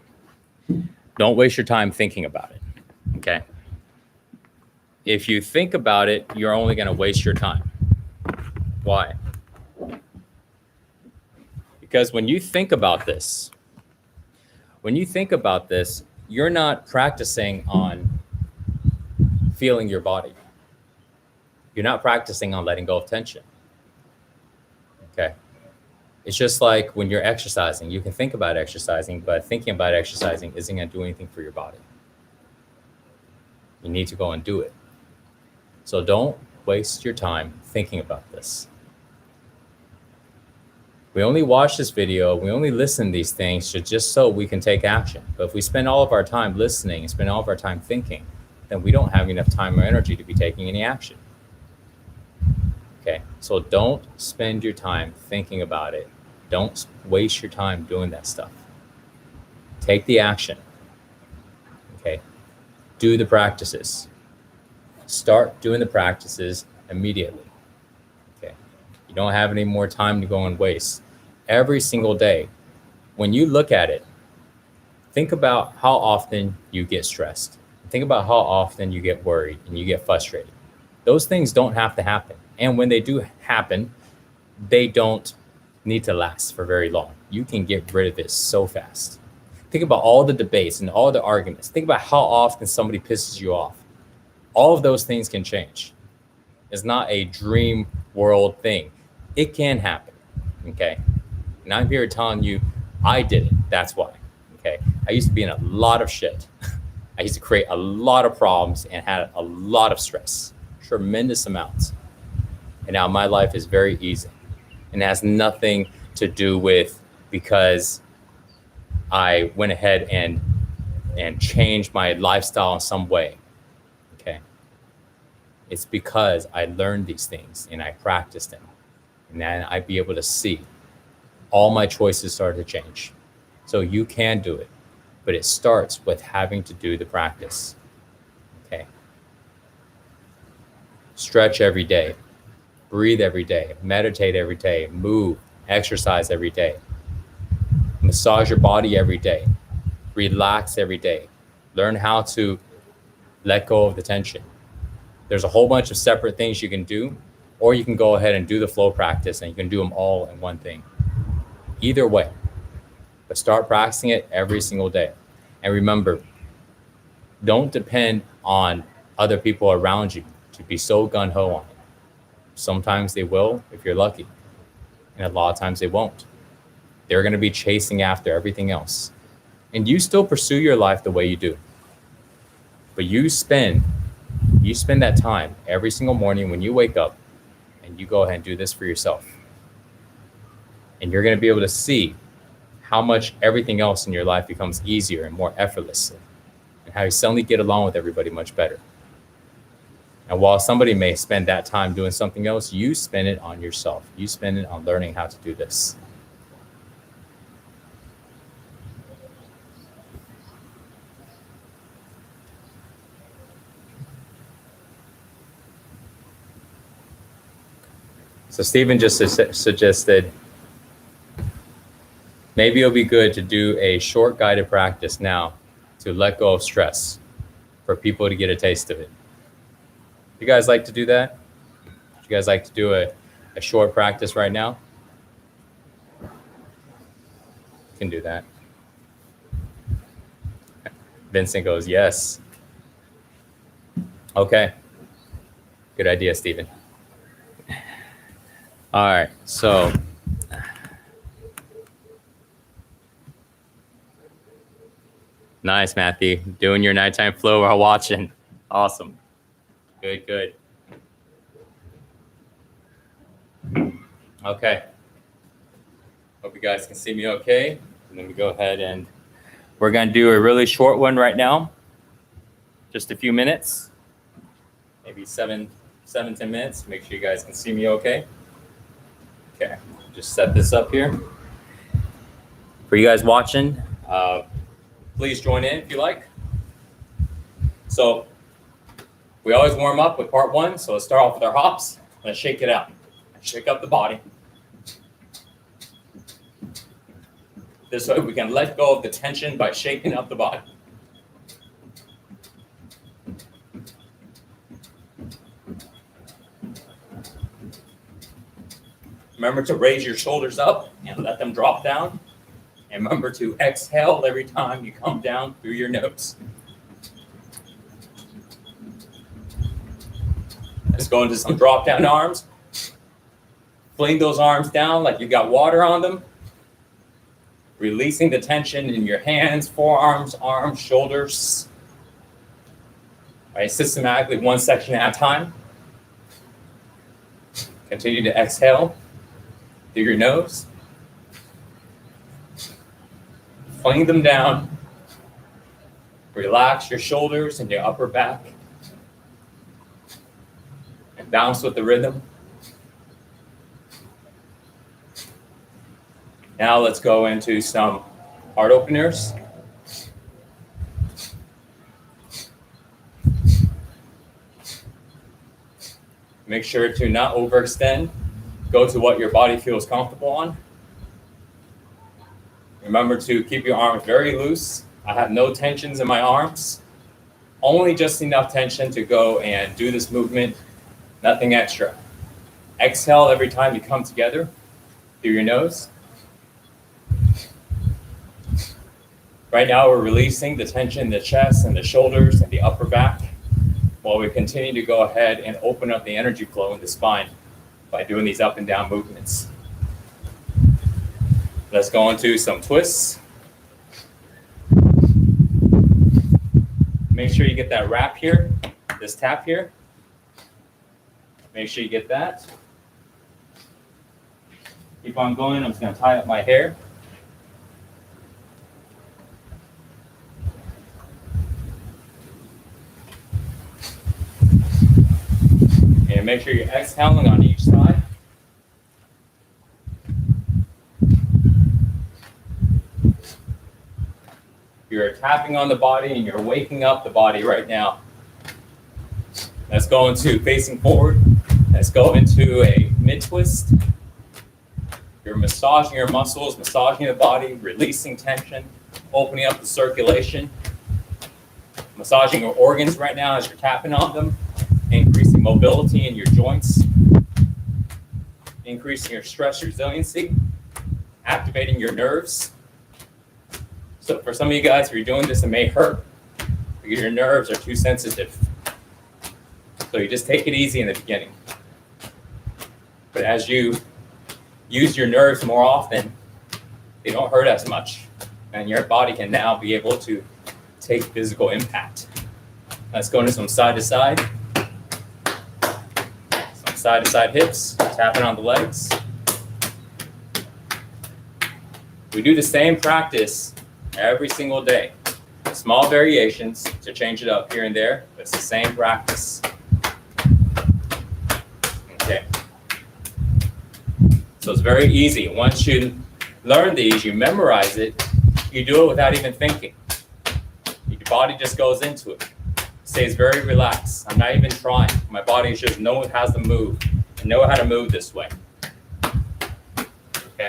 Don't waste your time thinking about it, okay? If you think about it, you're only going to waste your time. Why? Because when you think about this, you're not practicing on feeling your body. You're not practicing on letting go of tension. Okay. It's just like when you're exercising, you can think about exercising, but thinking about exercising isn't going to do anything for your body. You need to go and do it. So don't waste your time thinking about this. We only watch this video, we only listen to these things just so we can take action. But if we spend all of our time listening and spend all of our time thinking, then we don't have enough time or energy to be taking any action. Okay, so don't spend your time thinking about it. Don't waste your time doing that stuff. Take the action. Okay, do the practices. Start doing the practices immediately. Okay, you don't have any more time to go and waste. Every single day, when you look at it, think about how often you get stressed. Think about how often you get worried and you get frustrated. Those things don't have to happen. And when they do happen, they don't need to last for very long. You can get rid of it so fast. Think about all the debates and all the arguments. Think about how often somebody pisses you off. All of those things can change. It's not a dream world thing. It can happen, okay? And I'm here telling you, I did it. That's why, okay? I used to be in a lot of shit. I used to create a lot of problems and had a lot of stress, tremendous amounts. And now my life is very easy and has nothing to do with because I went ahead and changed my lifestyle in some way, okay? It's because I learned these things and I practiced them. And then I'd be able to see all my choices start to change. So you can do it, but it starts with having to do the practice, okay? Stretch every day, breathe every day, meditate every day, move, exercise every day, massage your body every day, relax every day, learn how to let go of the tension. There's a whole bunch of separate things you can do, or you can go ahead and do the flow practice and you can do them all in one thing. Either way, but start practicing it every single day. And remember, don't depend on other people around you to be so gung-ho on it. Sometimes they will, if you're lucky. And a lot of times they won't. They're going to be chasing after everything else. and you still pursue your life the way you do. But you spend that time every single morning when you wake up and you go ahead and do this for yourself. And you're going to be able to see how much everything else in your life becomes easier and more effortless, and how you suddenly get along with everybody much better. And while somebody may spend that time doing something else, you spend it on yourself. You spend it on learning how to do this. So Stephen just suggested maybe it'll be good to do a short guided practice now to let go of stress for people to get a taste of it. You guys like to do that? You guys like to do a short practice right now? You can do that. Vincent goes, yes. Okay. Good idea, Stephen. All right, so nice, Matthew. Doing your nighttime flow while watching. Awesome. Good, good. Okay. Hope you guys can see me okay. Let me go ahead and we're going to do a really short one right now. Just a few minutes. Maybe 7, 10 minutes. Make sure you guys can see me okay. Okay, just set this up here. For you guys watching, please join in if you like. So we always warm up with part 1. So let's start off with our hops. Let's shake it out. Shake up the body. This way we can let go of the tension by shaking up the body. Remember to raise your shoulders up and let them drop down. And remember to exhale every time you come down through your nose. Let's go into some drop down arms. Fling those arms down like you got water on them. Releasing the tension in your hands, forearms, arms, shoulders. All right, systematically, one section at a time. Continue to exhale through your nose. Fling them down. Relax your shoulders and your upper back. And bounce with the rhythm. Now let's go into some heart openers. Make sure to not overextend. Go to what your body feels comfortable on. Remember to keep your arms very loose. I have no tensions in my arms. Only just enough tension to go and do this movement. Nothing extra. Exhale every time you come together through your nose. Right now, we're releasing the tension in the chest and the shoulders and the upper back while we continue to go ahead and open up the energy flow in the spine by doing these up and down movements. Let's go into some twists. Make sure you get that wrap here, this tap here. Make sure you get that. Keep on going. I'm just going to tie up my hair. And make sure you're exhaling on each side. You're tapping on the body and you're waking up the body right now. Let's go into facing forward. Let's go into a mid-twist. You're massaging your muscles, massaging the body, releasing tension, opening up the circulation. Massaging your organs right now as you're tapping on them. Increasing mobility in your joints, increasing your stress resiliency, activating your nerves. So for some of you guys, if you're doing this, it may hurt because your nerves are too sensitive. So you just take it easy in the beginning. But as you use your nerves more often, they don't hurt as much. and your body can now be able to take physical impact. Let's go into some side to side. Some side to side hips, tapping on the legs. We do the same practice every single day. Small variations to change it up here and there, but it's the same practice. Okay. So it's very easy. Once you learn these, you memorize it, you do it without even thinking. Your body just goes into it. Stays very relaxed. I'm not even trying. My body just knows how to move. I know how to move this way. Okay.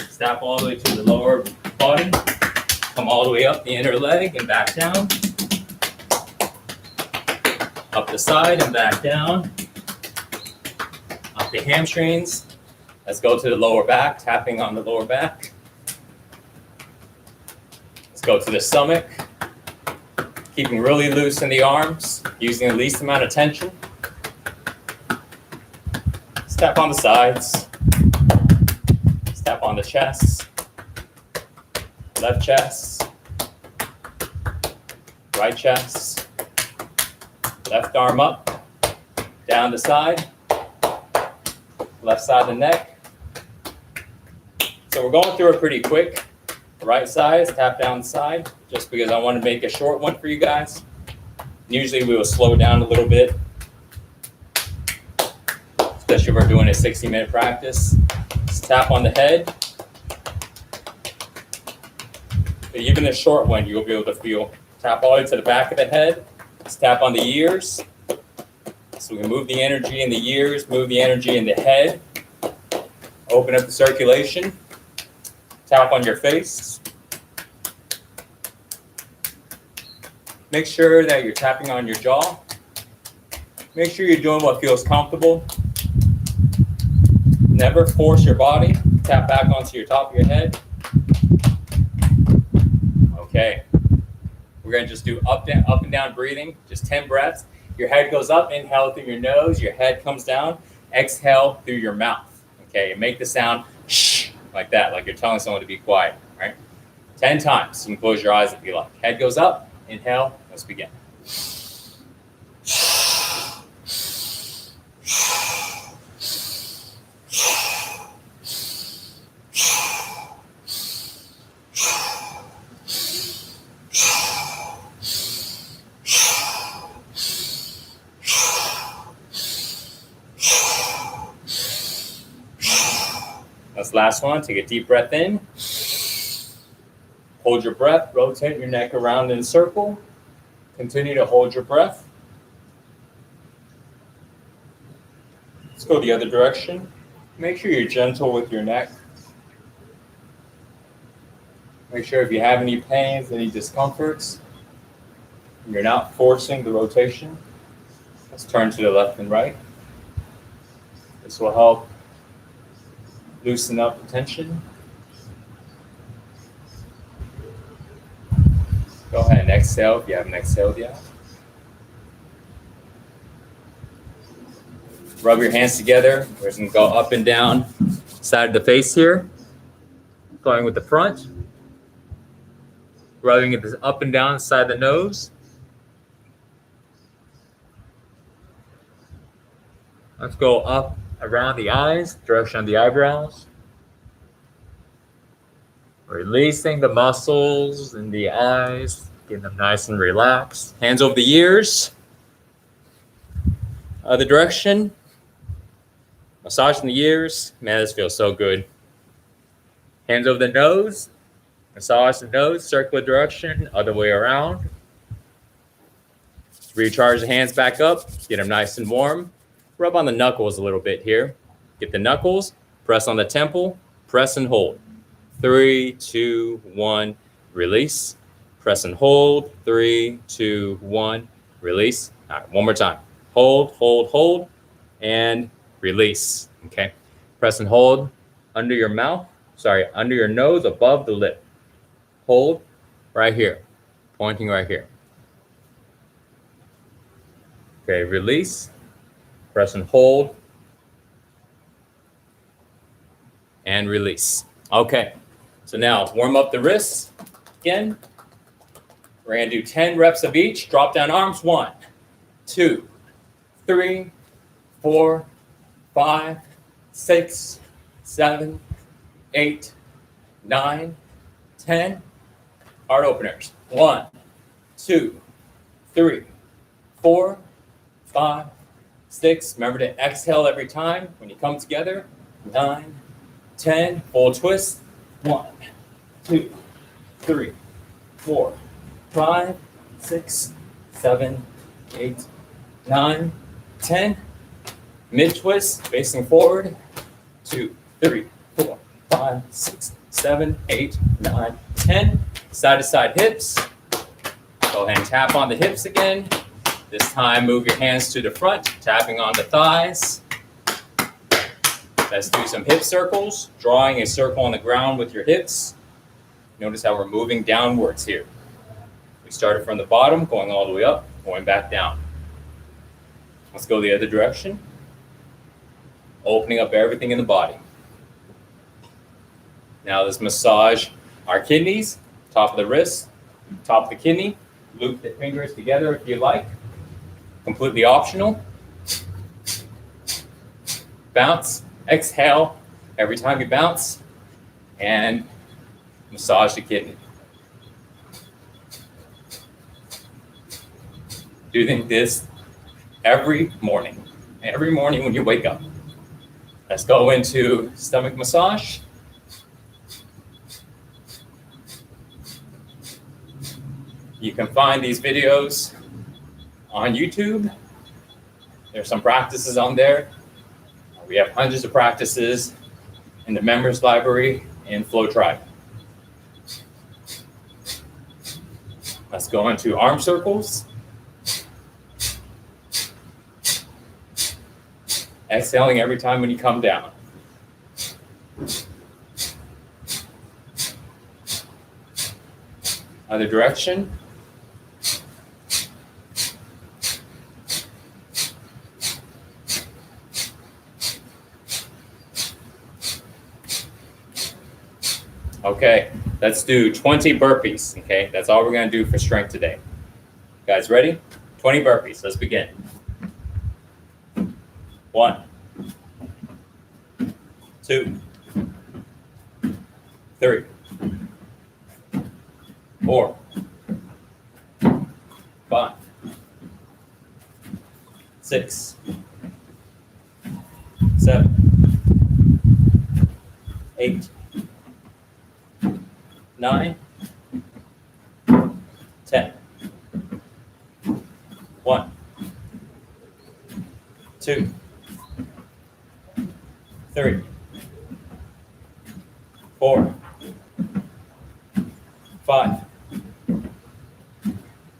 Step all the way to the lower body. Come all the way up the inner leg and back down. Up the side and back down. Up the hamstrings. Let's go to the lower back, tapping on the lower back. Let's go to the stomach. Keeping really loose in the arms, using the least amount of tension. Step on the sides. Step on the chest. Left chest. Right chest. Left arm up. Down the side. Left side of the neck. So we're going through it pretty quick. Right side, tap down the side, just because I want to make a short one for you guys. Usually we will slow down a little bit, especially if we're doing a 60-minute practice. Just tap on the head. But even a short one, you'll be able to feel. Tap all the way to the back of the head. Just tap on the ears. So we can move the energy in the ears, move the energy in the head. Open up the circulation. Tap on your face. Make sure that you're tapping on your jaw. Make sure you're doing what feels comfortable. Never force your body. Tap back onto your top of your head. Okay. We're going to just do up and down breathing, just 10 breaths. Your head goes up, inhale through your nose, your head comes down, exhale through your mouth. Okay, and make the sound shh, like that, like you're telling someone to be quiet, right? 10 times. You can close your eyes if you like. Head goes up, inhale, let's begin. This last one, take a deep breath in. Hold your breath, rotate your neck around in a circle. Continue to hold your breath. Let's go the other direction. Make sure you're gentle with your neck. Make sure if you have any pains, any discomforts, you're not forcing the rotation. Let's turn to the left and right. This will help loosen up the tension. Go ahead and exhale if you haven't exhaled yet. Rub your hands together. We're just going to go up and down side of the face here. Going with the front. Rubbing it up and down side of the nose. Let's go up around the eyes, direction of the eyebrows. Releasing the muscles in the eyes, getting them nice and relaxed. Hands over the ears. Other direction. Massaging the ears. Man, this feels so good. Hands over the nose. Massage the nose, circular direction, other way around. Recharge the hands back up, get them nice and warm. Rub on the knuckles a little bit here. Get the knuckles, press on the temple, press and hold. 3, 2, 1, release. Press and hold. 3, 2, 1, release. All right, one more time. Hold, hold, hold, and release. Okay. Press and hold under your mouth. Under your nose, above the lip. Hold right here, pointing right here. Okay, release. Press and hold. And release. Okay. So now warm up the wrists again. We're gonna do 10 reps of each. Drop down arms. 1, 2, 3, 4, 5, 6, 7, 8, 9, 10. Heart openers. 1, 2, 3, 4, 5, 6. Remember to exhale every time when you come together. 9, 10. Full twist. 1, 2, 3, 4, 5, 6, 7, 8, 9, 10. Mid twist, facing forward. 2, 3, 4, 5, 6, 7, 8, 9, 10. Side to side hips. Go ahead and tap on the hips again. This time, move your hands to the front, tapping on the thighs. Let's do some hip circles, drawing a circle on the ground with your hips. Notice how we're moving downwards here. We started from the bottom, going all the way up, going back down. Let's go the other direction. Opening up everything in the body. Now let's massage our kidneys, top of the wrist, top of the kidney. Loop the fingers together if you like. Completely optional. Bounce, exhale every time you bounce, and massage the kidney. Do this every morning when you wake up. Let's go into stomach massage. You can find these videos on YouTube. There's some practices on there. We have hundreds of practices in the members library in Flow Tribe. Let's go into arm circles. Exhaling every time when you come down. Other direction. Okay, let's do 20 burpees, okay? That's all we're gonna do for strength today. Guys ready? 20 burpees, let's begin. 1, 2, 3, 4, 5, 6, 7, 8, 9, 10. 1, 2, 3, 4, 5,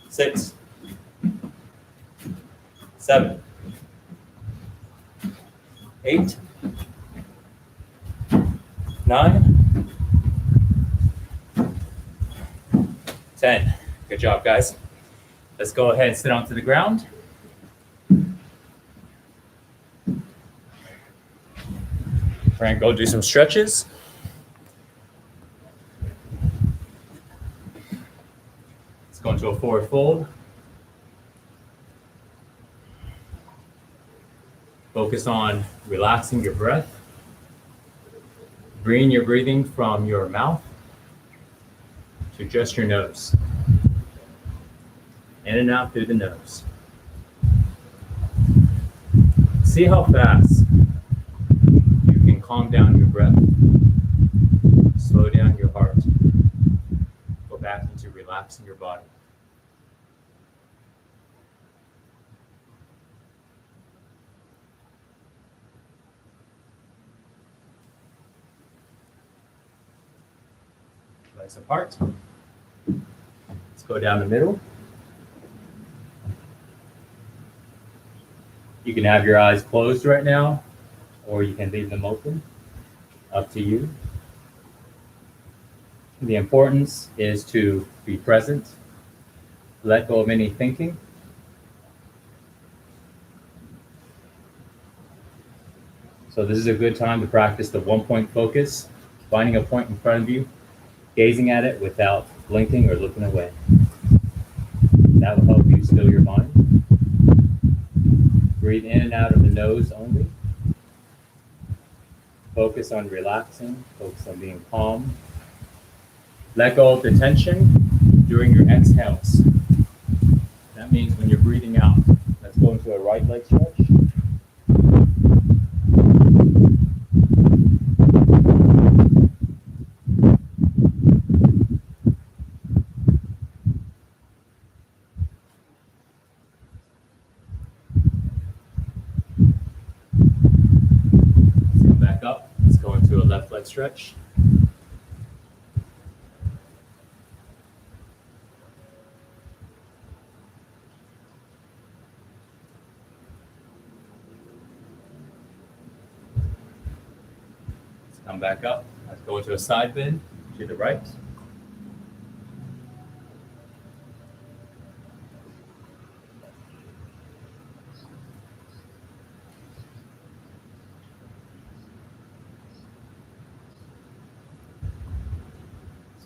6, 7, 8, 9, 10. Good job, guys. Let's go ahead and sit onto the ground. We're gonna go do some stretches. Let's go into a forward fold. Focus on relaxing your breath. Bring your breathing from your mouth to just your nose. In and out through the nose. See how fast you can calm down your breath, slow down your heart, go back into relaxing your body. Legs apart. Let's go down the middle. You can have your eyes closed right now, or you can leave them open. Up to you. The importance is to be present, let go of any thinking. So this is a good time to practice the 1-point focus, finding a point in front of you gazing at it without blinking or looking away. That will help you still your mind. Breathe in and out of the nose only. Focus on relaxing, focus on being calm. Let go of the tension during your exhales. That means when you're breathing out, let's go into a right leg stretch. Let's come back up. Let's go into a left leg stretch. Come back up. Let's go into a side bend to the right. Let's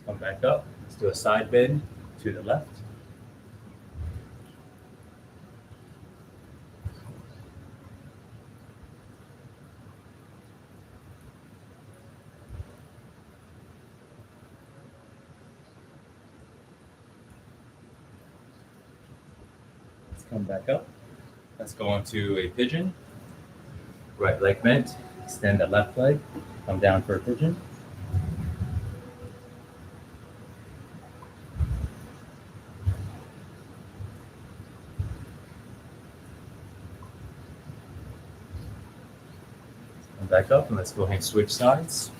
come back up. Let's do a side bend to the left. Come back up. Let's go into a pigeon. Right leg bent. Extend the left leg. Come down for a pigeon. Come back up and let's go ahead and switch sides.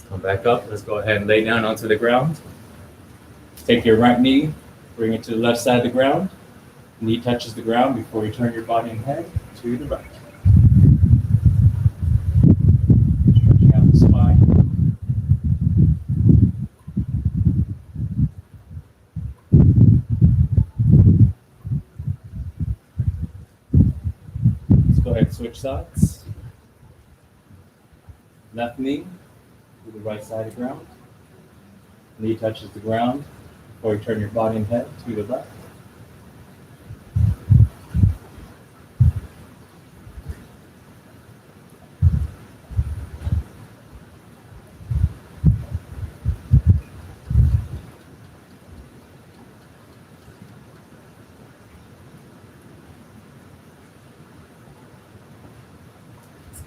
Come back up. Let's go ahead and lay down onto the ground. Take your right knee, bring it to the left side of the ground. Knee touches the ground before you turn your body and head to the right. Stretching out the spine. Let's go ahead and switch sides. Left knee to the right side of the ground. Knee touches the ground before you turn your body and head to the left.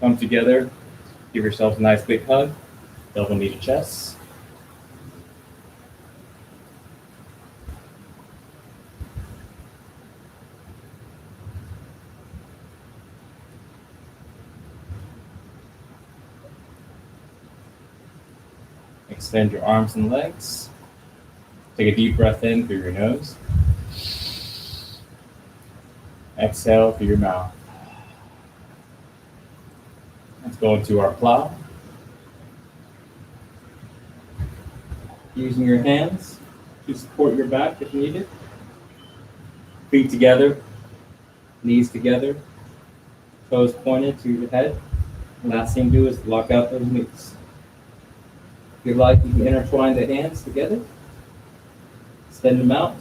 Come together, give yourself a nice big hug, double knee to chest. Extend your arms and legs. Take a deep breath in through your nose. Exhale through your mouth. Let's go into our plow. Using your hands to support your back if needed. Feet together, knees together, toes pointed to the head. Last thing to do is lock out those knees. If you like, you can intertwine the hands together. Extend them out.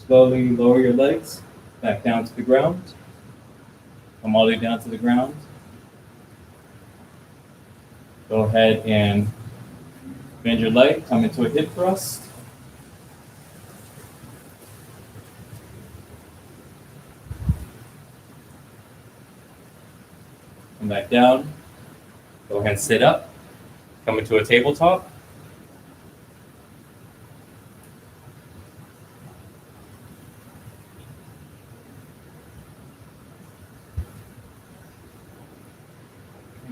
Slowly lower your legs back down to the ground. Come all the way down to the ground. Go ahead and bend your leg, come into a hip thrust. Come back down. Go ahead and sit up. Come into a tabletop.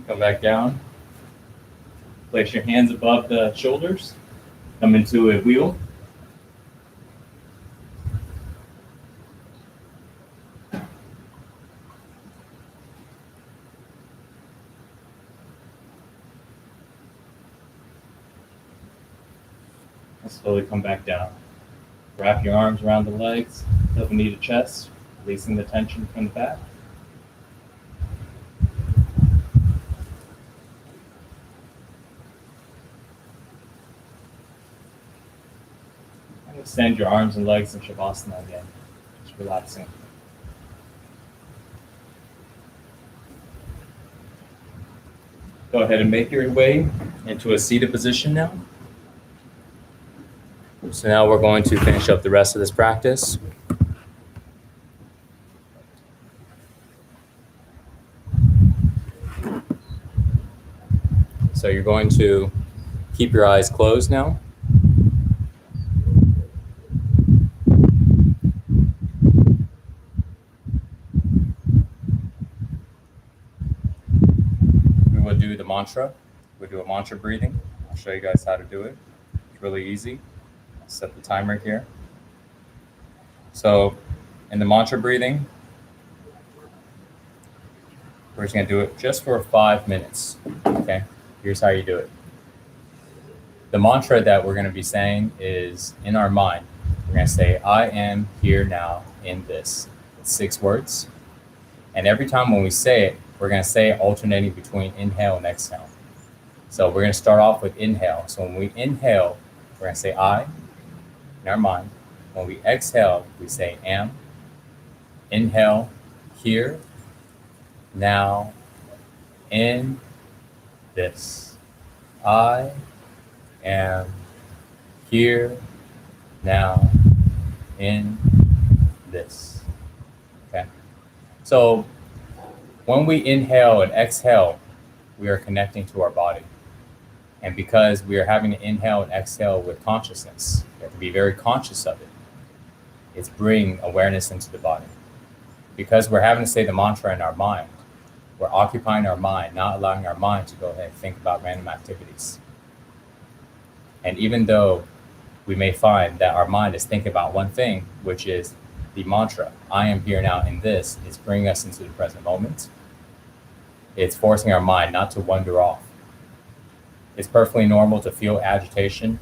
Come back down. Place your hands above the shoulders. Come into a wheel. And slowly come back down. Wrap your arms around the legs, double knee to chest, releasing the tension from the back. And extend your arms and legs in Shavasana again, just relaxing. Go ahead and make your way into a seated position now. So now we're going to finish up the rest of this practice. So you're going to keep your eyes closed now. We will do the mantra. We'll do a mantra breathing. I'll show you guys how to do it. It's really easy. I'll set the timer here. So in the mantra breathing, we're just going to do it just for 5 minutes. Okay, here's how you do it. The mantra that we're going to be saying is in our mind. We're going to say, I am here now in this. It's 6 words. And every time when we say it, we're going to say it alternating between inhale and exhale. So we're going to start off with inhale. So when we inhale, we're going to say I in our mind. When we exhale, we say am. Inhale, here, now, in this. I am here, now, in this. Okay. So when we inhale and exhale, we are connecting to our body. And because we are having to inhale and exhale with consciousness, we have to be very conscious of it. It's bringing awareness into the body. Because we're having to say the mantra in our mind, we're occupying our mind, not allowing our mind to go ahead and think about random activities. And even though we may find that our mind is thinking about one thing, which is the mantra, I am here now in this, is bringing us into the present moment. It's forcing our mind not to wander off. It's perfectly normal to feel agitation.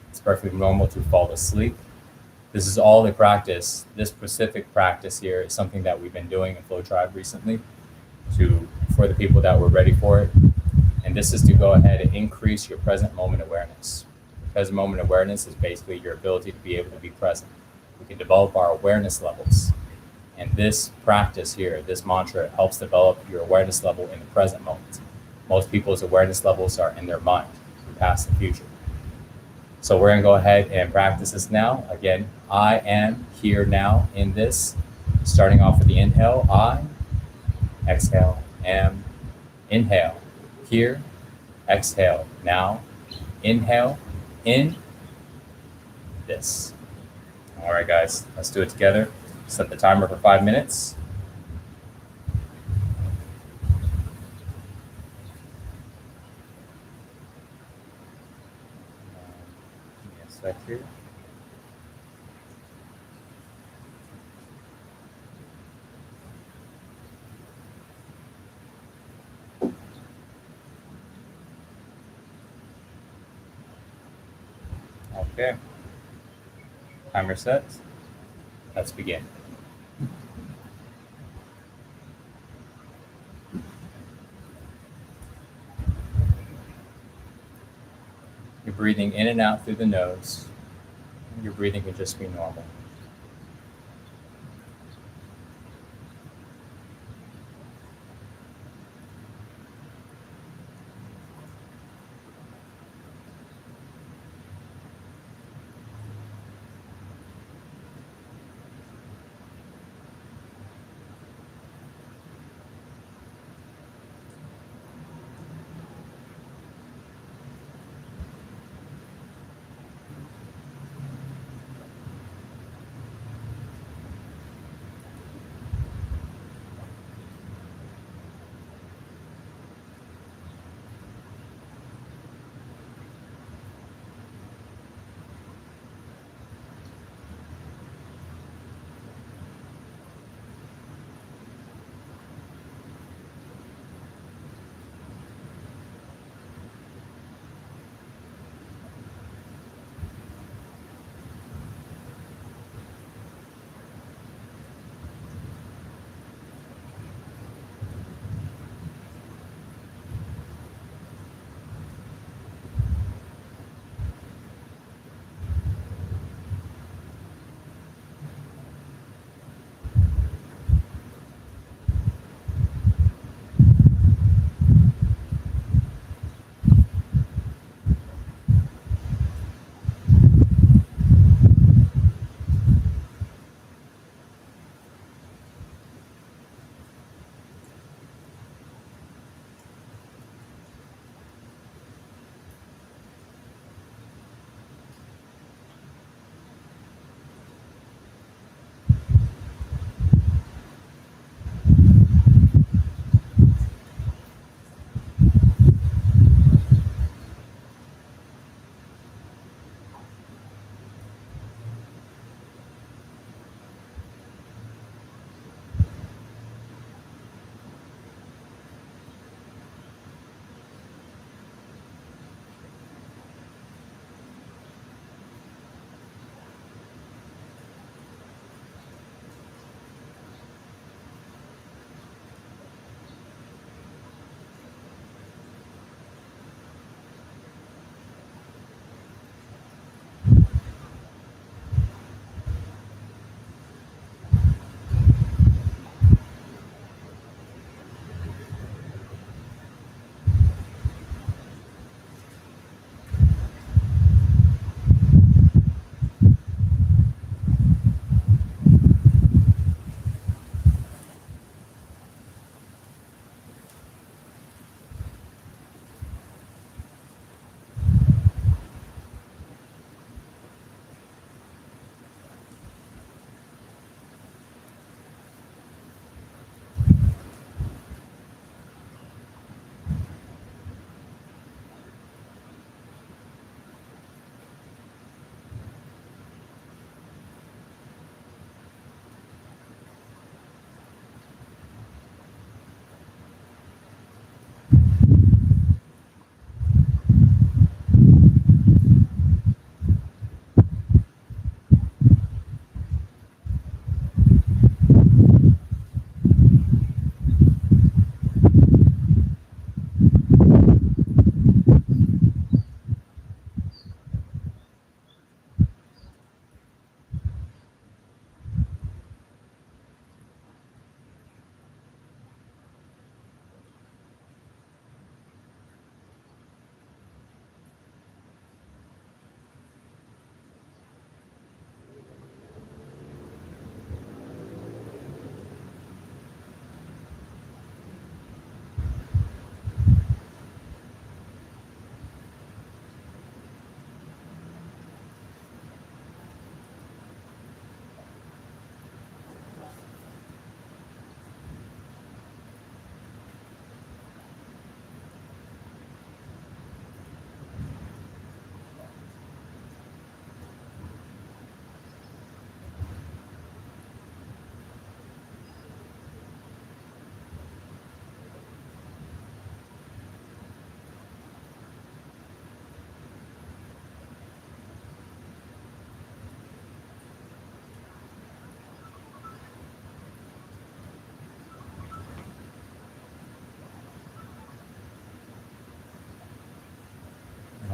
It's perfectly normal to fall asleep. This is all the practice. This specific practice here is something that we've been doing in Flow Tribe recently for the people that were ready for it. And this is to go ahead and increase your present moment awareness. Present moment awareness is basically your ability to be able to be present. We can develop our awareness levels. And this practice here, this mantra, helps develop your awareness level in the present moment. Most people's awareness levels are in their mind, the past and future. So we're going to go ahead and practice this now. Again, I am here now in this. Starting off with the inhale, I. Exhale, am. Inhale, here. Exhale, now. Inhale, in this. All right, guys, let's do it together. Set the timer for 5 minutes. Back here. Okay. Timer set. Let's begin. You're breathing in and out through the nose. Your breathing can just be normal.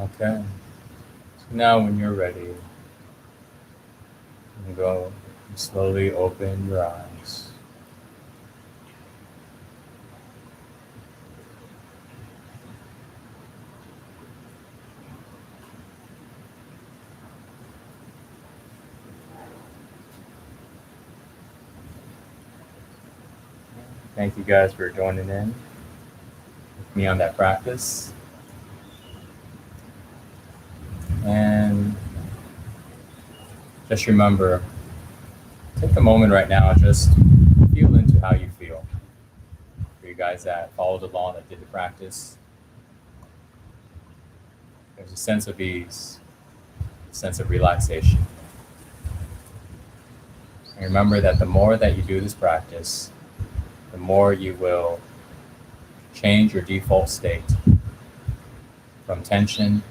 Okay. So now when you're ready, you can go and slowly open your eyes. Thank you guys for joining in with me on that practice. And just remember, take a moment right now and just feel into how you feel. For you guys that followed along, that did the practice, there's a sense of ease, a sense of relaxation. And remember that the more that you do this practice, the more you will change your default state from tension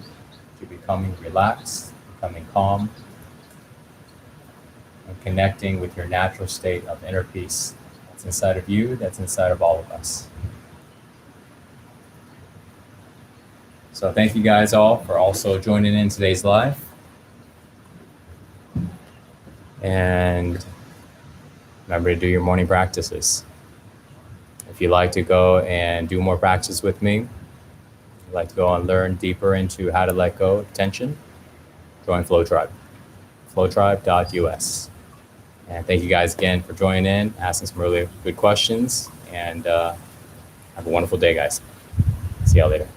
to becoming relaxed, becoming calm, and connecting with your natural state of inner peace that's inside of you, that's inside of all of us. So thank you guys all for also joining in today's live. And remember to do your morning practices. If you'd like to go and do more practice with me, you'd like to go and learn deeper into how to let go of tension, join Flow Tribe, flowtribe.us. And thank you guys again for joining in, asking some really good questions, and have a wonderful day, guys. See y'all later.